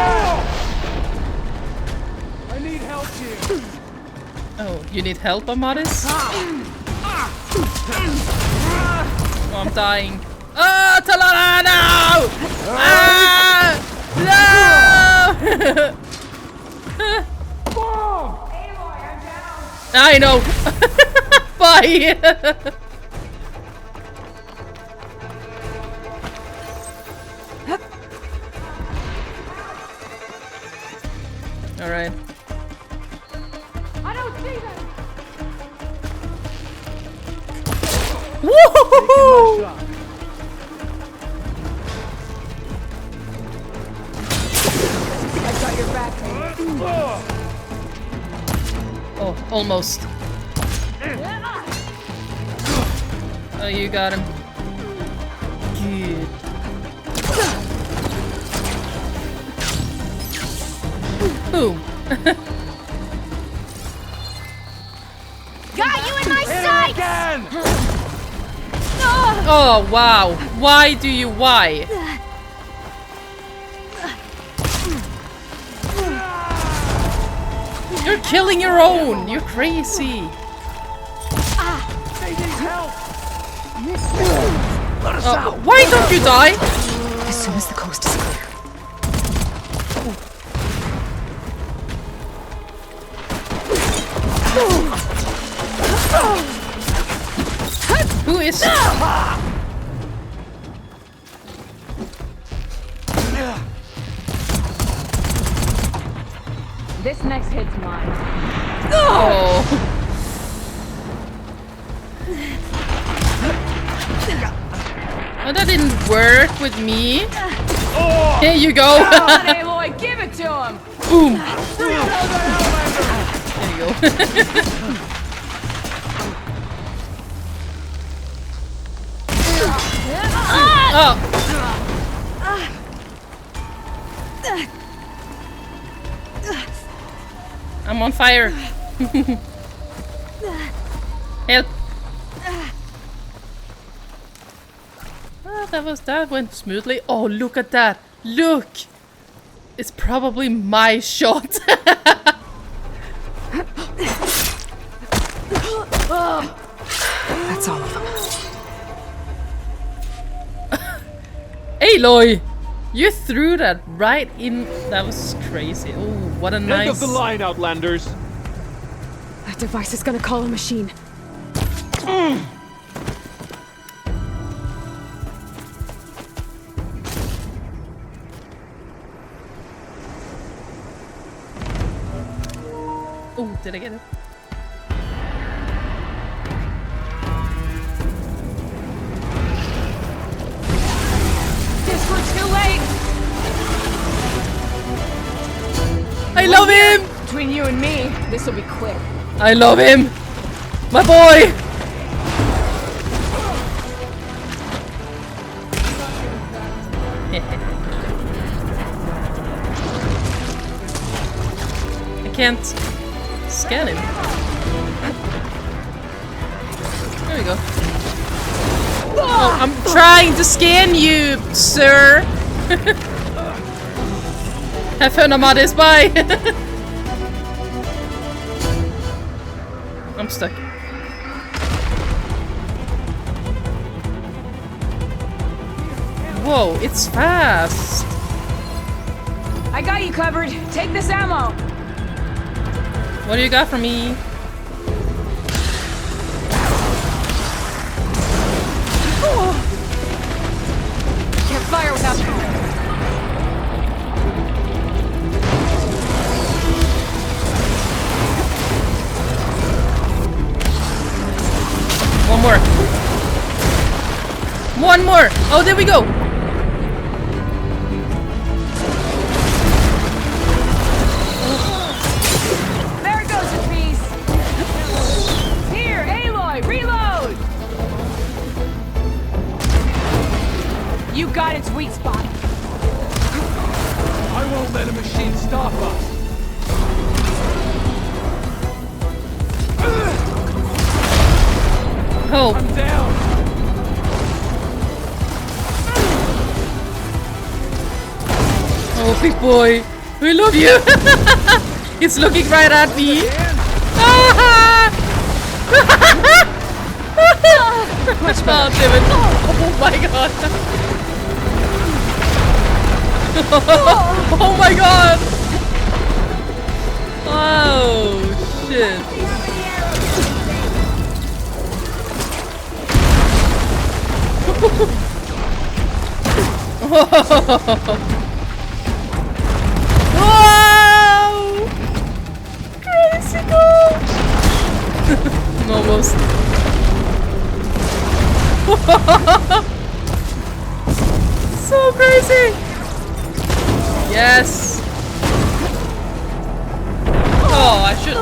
I need help here. Oh, you need help, Amadis? Oh, I'm dying. Oh, Talanah, no! Ah! No! I know. Bye. All right. I don't see them. Woohoo! I got your back, man. Oh, almost. Oh, you got him. Good. Boom. Got you in my sights! Oh, wow. Why do you why? You're killing your own. You're crazy. They need help. Why don't you die? As soon as the coast is clear. Who is? This next hit's mine. Oh. Oh, that didn't work with me. Here you go. Come on, Aloy, give it to him. Boom. There you go. Oh. I'm on fire. Help. Oh, that went smoothly. Oh, look at that. Look. It's probably my shot. That's all of them. Aloy! You threw that right in. That was crazy. Oh, what a nice. End of the line, Outlanders. That device is gonna call a machine. Oh, did I get it? This one's too late. I love him! Between you and me, this will be quick. I love him! My boy! I can't scan him. There we go. Oh, I'm trying to scan you, sir! Have fun, Amadis, bye! I'm stuck. Whoa, it's fast! I got you covered. Take this ammo. What do you got for me? Can't fire without you. One more. One more! Oh, there we go! There goes a piece. Here, Aloy, reload. You got its weak spot. I won't let a machine stop us. Oh. I'm down. Oh, big boy. I love you. It's looking right at me. Much better. Oh, damn it. Oh my god. Oh my god. Oh, shit. Wow! Crazy cool! Almost. So crazy! Yes! Oh, I should.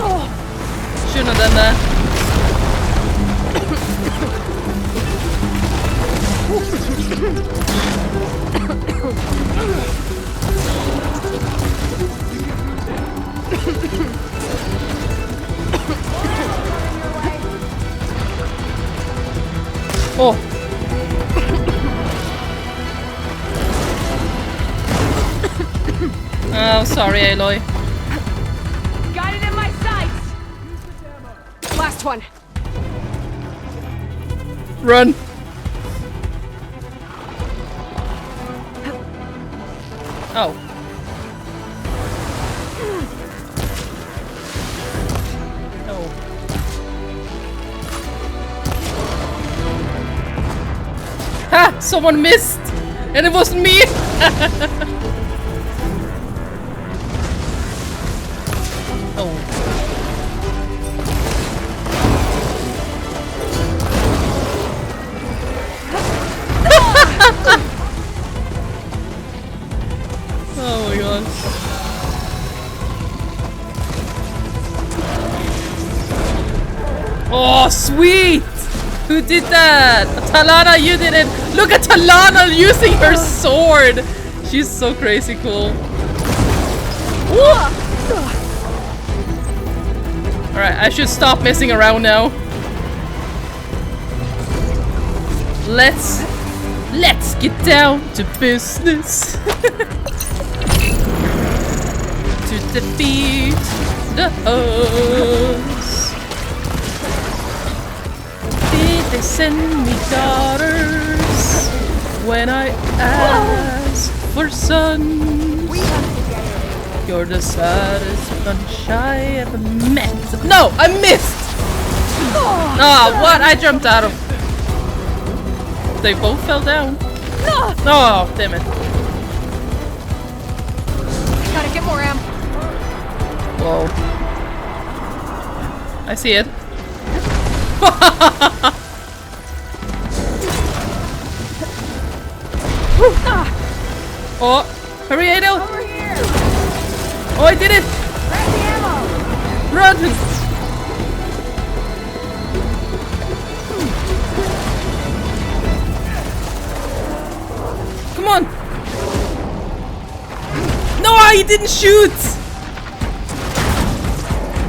Oh, sorry, Aloy. Got it in my sights! Last one. Run. Oh. Oh. Ha! Someone missed! And it wasn't me! Oh. Oh my god. Oh, sweet! Who did that? Talanah, you did it! Look at Talanah using her sword! She's so crazy cool. Alright, I should stop messing around now. Let's get down to business. To defeat the hosts. Did they send me daughters when I asked for sons? You're the saddest bunch I ever met. No, I missed! Oh, what? I jumped out of. They both fell down. Oh, damn it. Gotta get more ammo. Whoa. I see it. Oh, hurry, Adel! Over here! Oh, I did it! Grab the ammo! Run! Come on! No, he didn't shoot!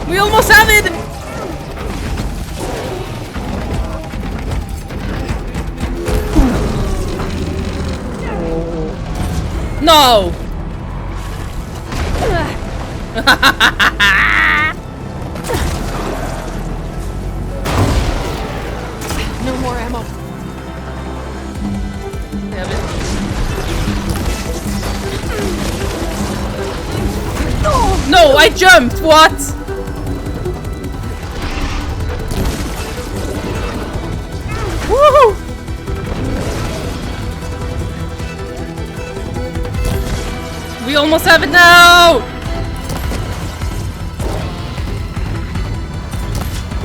We almost have it! No! No more ammo. Damn it. No, I jumped! What? Woohoo! We almost have it now!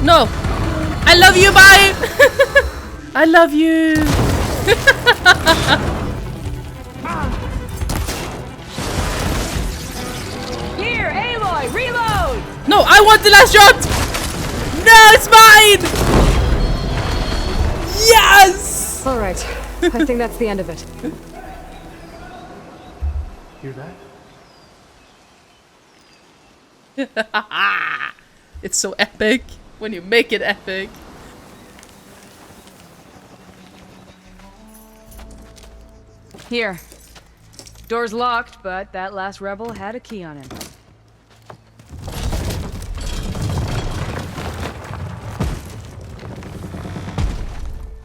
No! I love you, bye! I love you! Here, Aloy, reload! No, I want the last shot! No, it's mine! Yes! Alright, I think that's the end of it. Hear that? It's so epic when you make it epic. Here. Door's locked, but that last rebel had a key on him.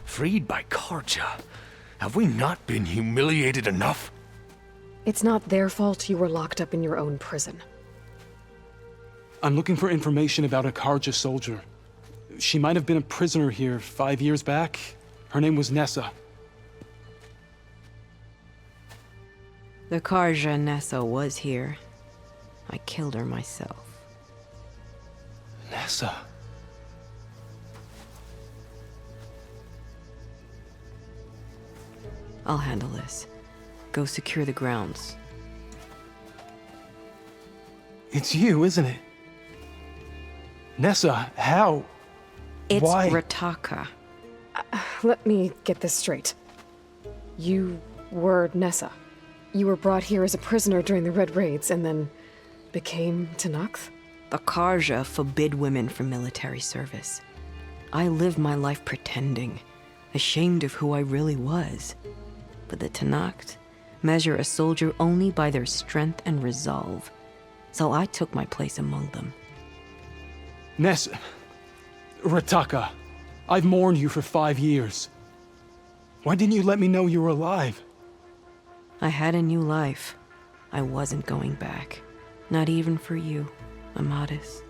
Freed by Karja? Have we not been humiliated enough? It's not their fault you were locked up in your own prison. I'm looking for information about a Karja soldier. She might have been a prisoner here 5 years back. Her name was Nessa. The Karja Nessa was here. I killed her myself. Nessa? I'll handle this. Go secure the grounds. It's you, isn't it? Nessa, how? It's Why? Rataka. Let me get this straight. You were Nessa. You were brought here as a prisoner during the Red Raids and then became Talanah? The Karja forbid women from military service. I lived my life pretending, ashamed of who I really was. But the Talanah measure a soldier only by their strength and resolve. So I took my place among them. Ness... Rataka, I've mourned you for 5 years. Why didn't you let me know you were alive? I had a new life. I wasn't going back. Not even for you, Amadis.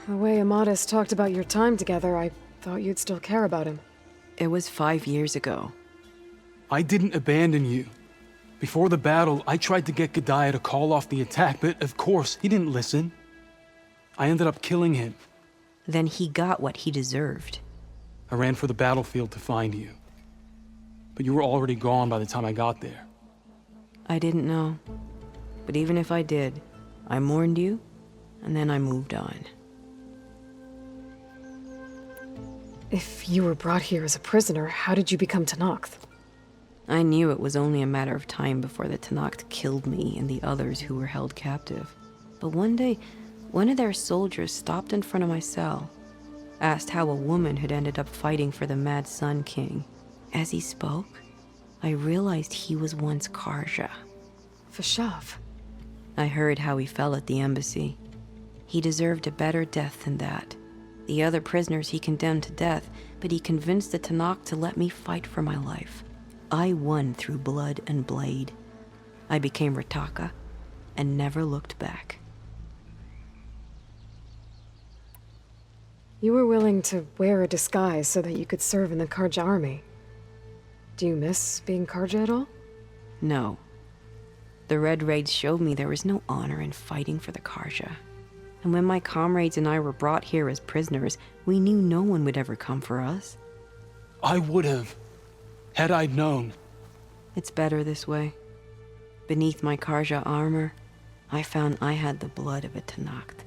The way Amadis talked about your time together, I thought you'd still care about him. It was 5 years ago. I didn't abandon you. Before the battle, I tried to get Godiah to call off the attack, but of course, he didn't listen. I ended up killing him. Then he got what he deserved. I ran for the battlefield to find you. But you were already gone by the time I got there. I didn't know. But even if I did, I mourned you, and then I moved on. If you were brought here as a prisoner, how did you become Tenakth? I knew it was only a matter of time before the Tenakth killed me and the others who were held captive. But one day, one of their soldiers stopped in front of my cell, asked how a woman had ended up fighting for the Mad Sun King. As he spoke, I realized he was once Karja. Vashav. I heard how he fell at the embassy. He deserved a better death than that. The other prisoners he condemned to death, but he convinced the Tenakth to let me fight for my life. I won through blood and blade. I became Rataka and never looked back. You were willing to wear a disguise so that you could serve in the Karja army. Do you miss being Karja at all? No. The Red Raids showed me there was no honor in fighting for the Karja. And when my comrades and I were brought here as prisoners, we knew no one would ever come for us. I would have, had I known. It's better this way. Beneath my Karja armor, I found I had the blood of a Tenakth.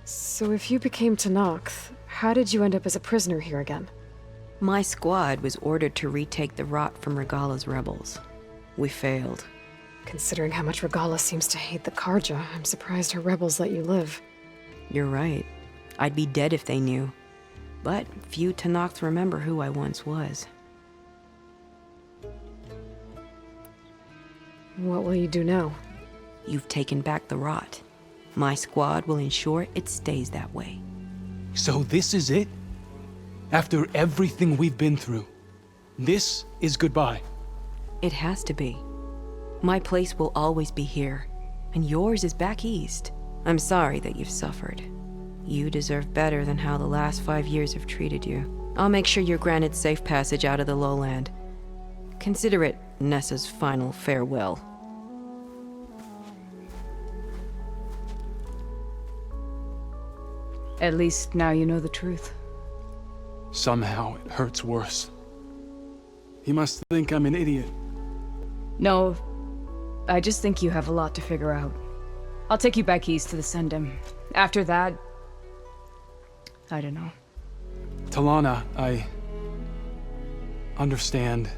So if you became Tenakth, how did you end up as a prisoner here again? My squad was ordered to retake the Rot from Regala's rebels. We failed. Considering how much Regala seems to hate the Karja, I'm surprised her rebels let you live. You're right. I'd be dead if they knew. But few Tenakths remember who I once was. What will you do now? You've taken back the Rot. My squad will ensure it stays that way. So this is it? After everything we've been through, this is goodbye? It has to be. My place will always be here, and yours is back east. I'm sorry that you've suffered. You deserve better than how the last 5 years have treated you. I'll make sure you're granted safe passage out of the lowland. Consider it Nessa's final farewell. At least now you know the truth. Somehow it hurts worse. He must think I'm an idiot. No, I just think you have a lot to figure out. I'll take you back east to the Sendem. After that, I don't know. Talanah, I understand.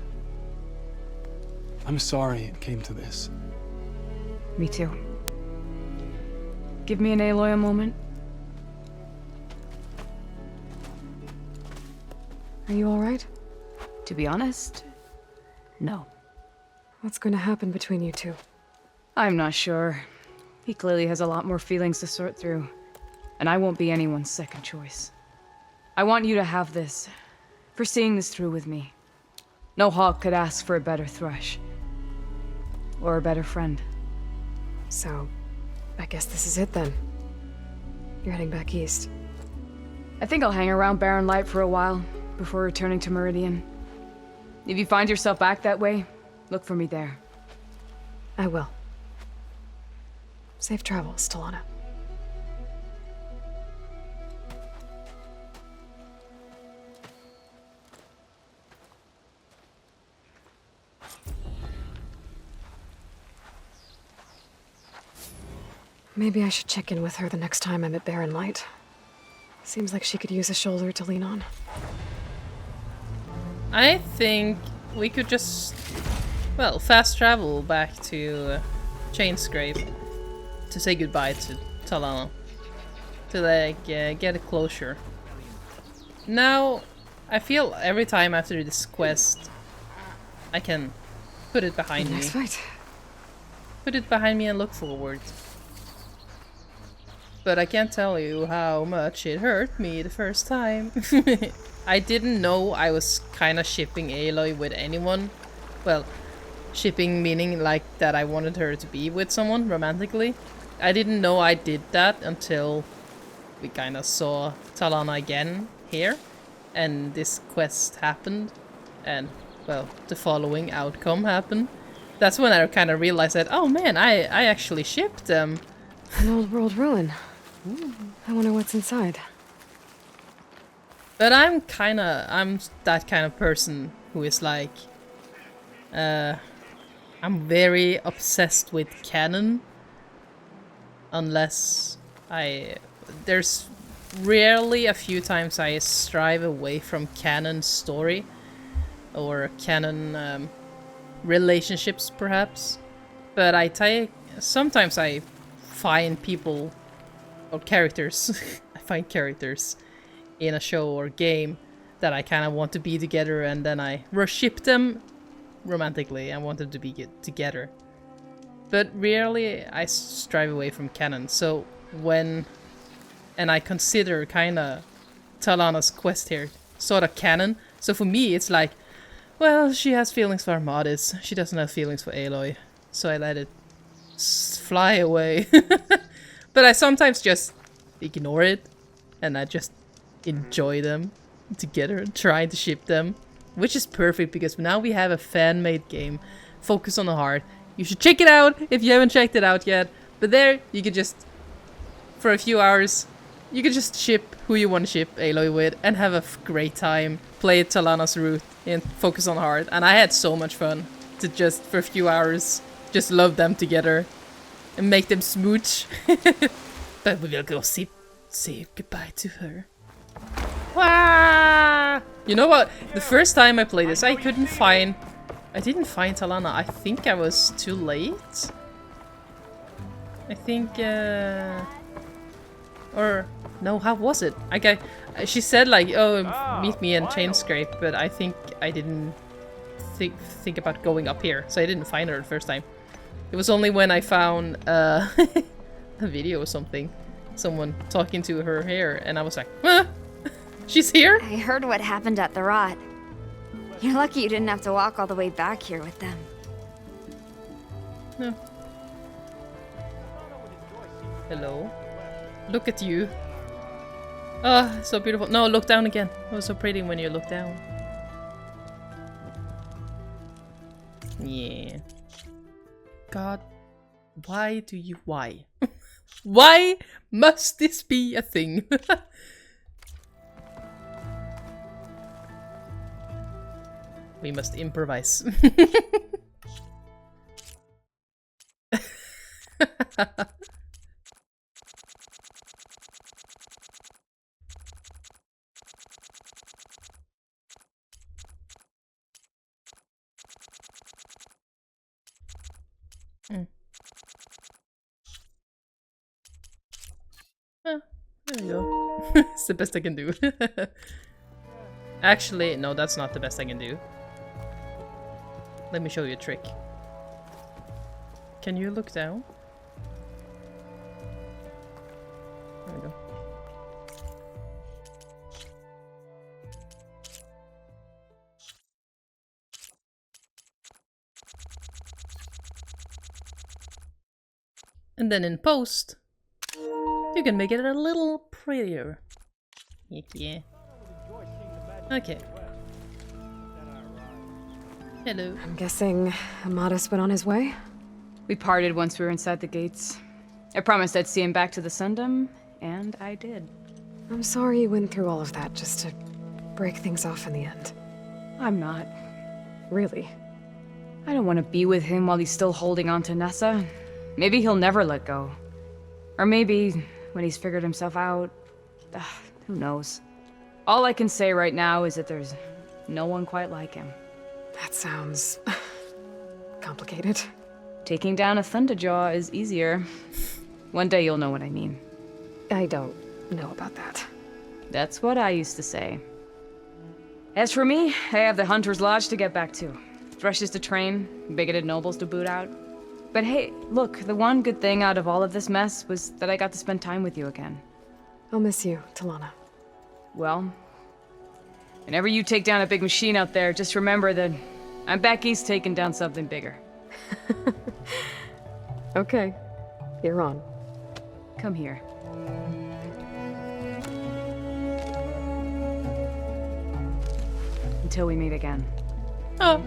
I'm sorry it came to this. Me too. Give me an Aloy a moment. Are you all right? To be honest, no. What's going to happen between you two? I'm not sure. He clearly has a lot more feelings to sort through, and I won't be anyone's second choice. I want you to have this, for seeing this through with me. No hawk could ask for a better thrush. Or a better friend. So, I guess this is it then. You're heading back east. I think I'll hang around Barren Light for a while, before returning to Meridian. If you find yourself back that way, look for me there. I will. Safe travels, Talanah. Maybe I should check in with her the next time I'm at Barren Light. Seems like she could use a shoulder to lean on. I think we could just, well, fast travel back to Chainscrape to say goodbye to Talanah. to like get a closure. Now, I feel every time after this quest, I can put it behind me. Next fight. Put it behind me and look forward. But I can't tell you how much it hurt me the first time. I didn't know I was kind of shipping Aloy with anyone. Well, shipping meaning like that I wanted her to be with someone romantically. I didn't know I did that until we kind of saw Talanah again here. And this quest happened. And, well, the following outcome happened. That's when I kind of realized that, oh man, I actually shipped them. An old world ruin. I wonder what's inside. But I'm that kind of person who is like, I'm very obsessed with canon. Unless there's rarely a few times I strive away from canon story. Or canon relationships, perhaps. But sometimes I find people or characters. I find characters in a show or game that I kind of want to be together, and then I ship them romantically. I want them to be together. But rarely I strive away from canon. So and I consider kind of Talanah's quest here sort of canon. So for me, it's like, well, she has feelings for Armadis. She doesn't have feelings for Aloy. So I let it fly away. But I sometimes just ignore it. And I just enjoy them together, trying to ship them. Which is perfect, because now we have a fan-made game. Focus on the heart. You should check it out if you haven't checked it out yet. But there, you could just, for a few hours, you could just ship who you want to ship Aloy with and have a great time. Play Talanah's route and focus on the heart. And I had so much fun to just, for a few hours, just love them together and make them smooch. But we will go say goodbye to her. Wah! You know what? The first time I played this, I didn't find Talanah. I think I was too late. I think, or no, how was it? She said like, oh, meet me in Chainscrape, but I think I didn't think about going up here, so I didn't find her the first time. It was only when I found a video or something, someone talking to her here, and I was like, huh? She's here? I heard what happened at the Rot. You're lucky you didn't have to walk all the way back here with them. No. Hello. Look at you. Oh, so beautiful. No, look down again. It was so pretty when you look down. Yeah. God, why? Why must this be a thing? We must improvise. There you go. It's the best I can do. Actually, no, that's not the best I can do. Let me show you a trick. Can you look down? There we go. And then in post, you can make it a little prettier. Yeah. Okay. Hello. I'm guessing Amadis went on his way? We parted once we were inside the gates. I promised I'd see him back to the Sundom, and I did. I'm sorry you went through all of that just to break things off in the end. I'm not. Really? I don't want to be with him while he's still holding on to Nessa. Maybe he'll never let go. Or maybe when he's figured himself out. Who knows? All I can say right now is that there's no one quite like him. That sounds complicated. Taking down a Thunderjaw is easier. One day you'll know what I mean. I don't. know about that. That's what I used to say. As for me, I have the Hunter's Lodge to get back to. Thrushes to train, bigoted nobles to boot out. But hey, look, the one good thing out of all of this mess was that I got to spend time with you again. I'll miss you, Talanah. Well, whenever you take down a big machine out there, just remember that I'm back east taking down something bigger. Okay, you're on. Come here. Until we meet again. Oh,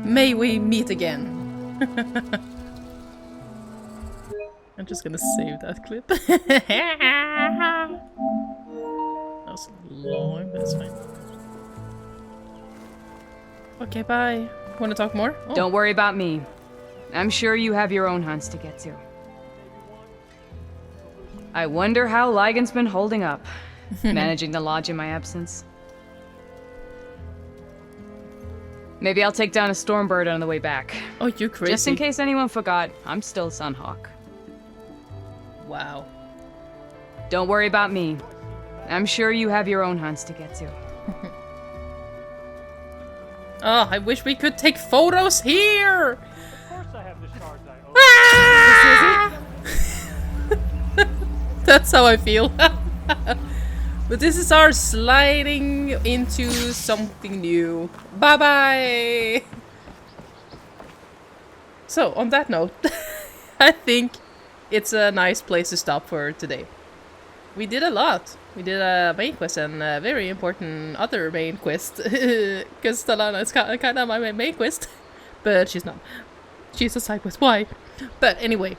may we meet again. I'm just gonna save that clip. That was long, but it's fine. Okay, bye. Wanna talk more? Oh. Don't worry about me. I'm sure you have your own hunts to get to. I wonder how Ligon's been holding up, managing the lodge in my absence. Maybe I'll take down a Stormbird on the way back. Oh, you crazy. Just in case anyone forgot, I'm still Sunhawk. Wow. Don't worry about me. I'm sure you have your own hunts to get to. Oh, I wish we could take photos here! Of course I have the shards I owe. Ah! That's how I feel. But this is our sliding into something new. Bye-bye! So, on that note, I think it's a nice place to stop for today. We did a lot. We did a main quest and a very important other main quest. Because Talanah is kind of my main quest. But she's not. She's a side quest. Why? But anyway.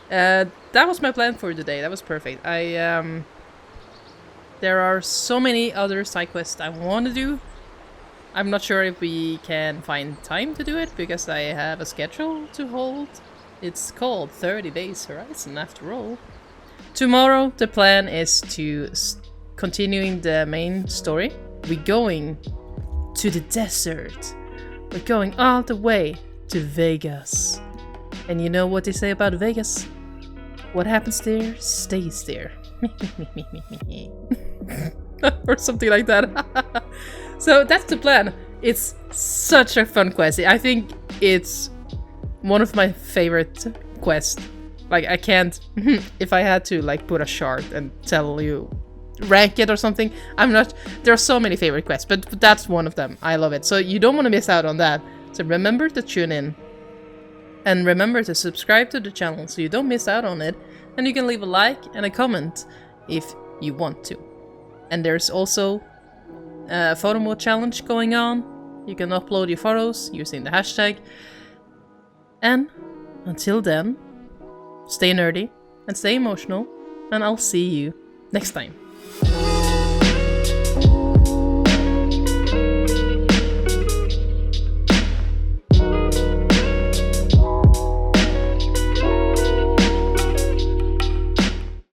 That was my plan for today. That was perfect. There are so many other side quests I want to do. I'm not sure if we can find time to do it because I have a schedule to hold. It's called 30 Days Horizon after all. Tomorrow the plan is to continuing the main story. We're going to the desert. We're going all the way to Vegas. And you know what they say about Vegas? What happens there stays there. Or something like that. So that's the plan. It's such a fun quest. I think it's one of my favorite quests. Like, I can't, if I had to like put a chart and tell you rank it or something, I'm not, there are so many favorite quests, but that's one of them. I love it. So you don't want to miss out on that. So remember to tune in. And remember to subscribe to the channel so you don't miss out on it. And you can leave a like and a comment if you want to. And there's also a photo mode challenge going on. You can upload your photos using the hashtag. And until then, stay nerdy and stay emotional. And I'll see you next time.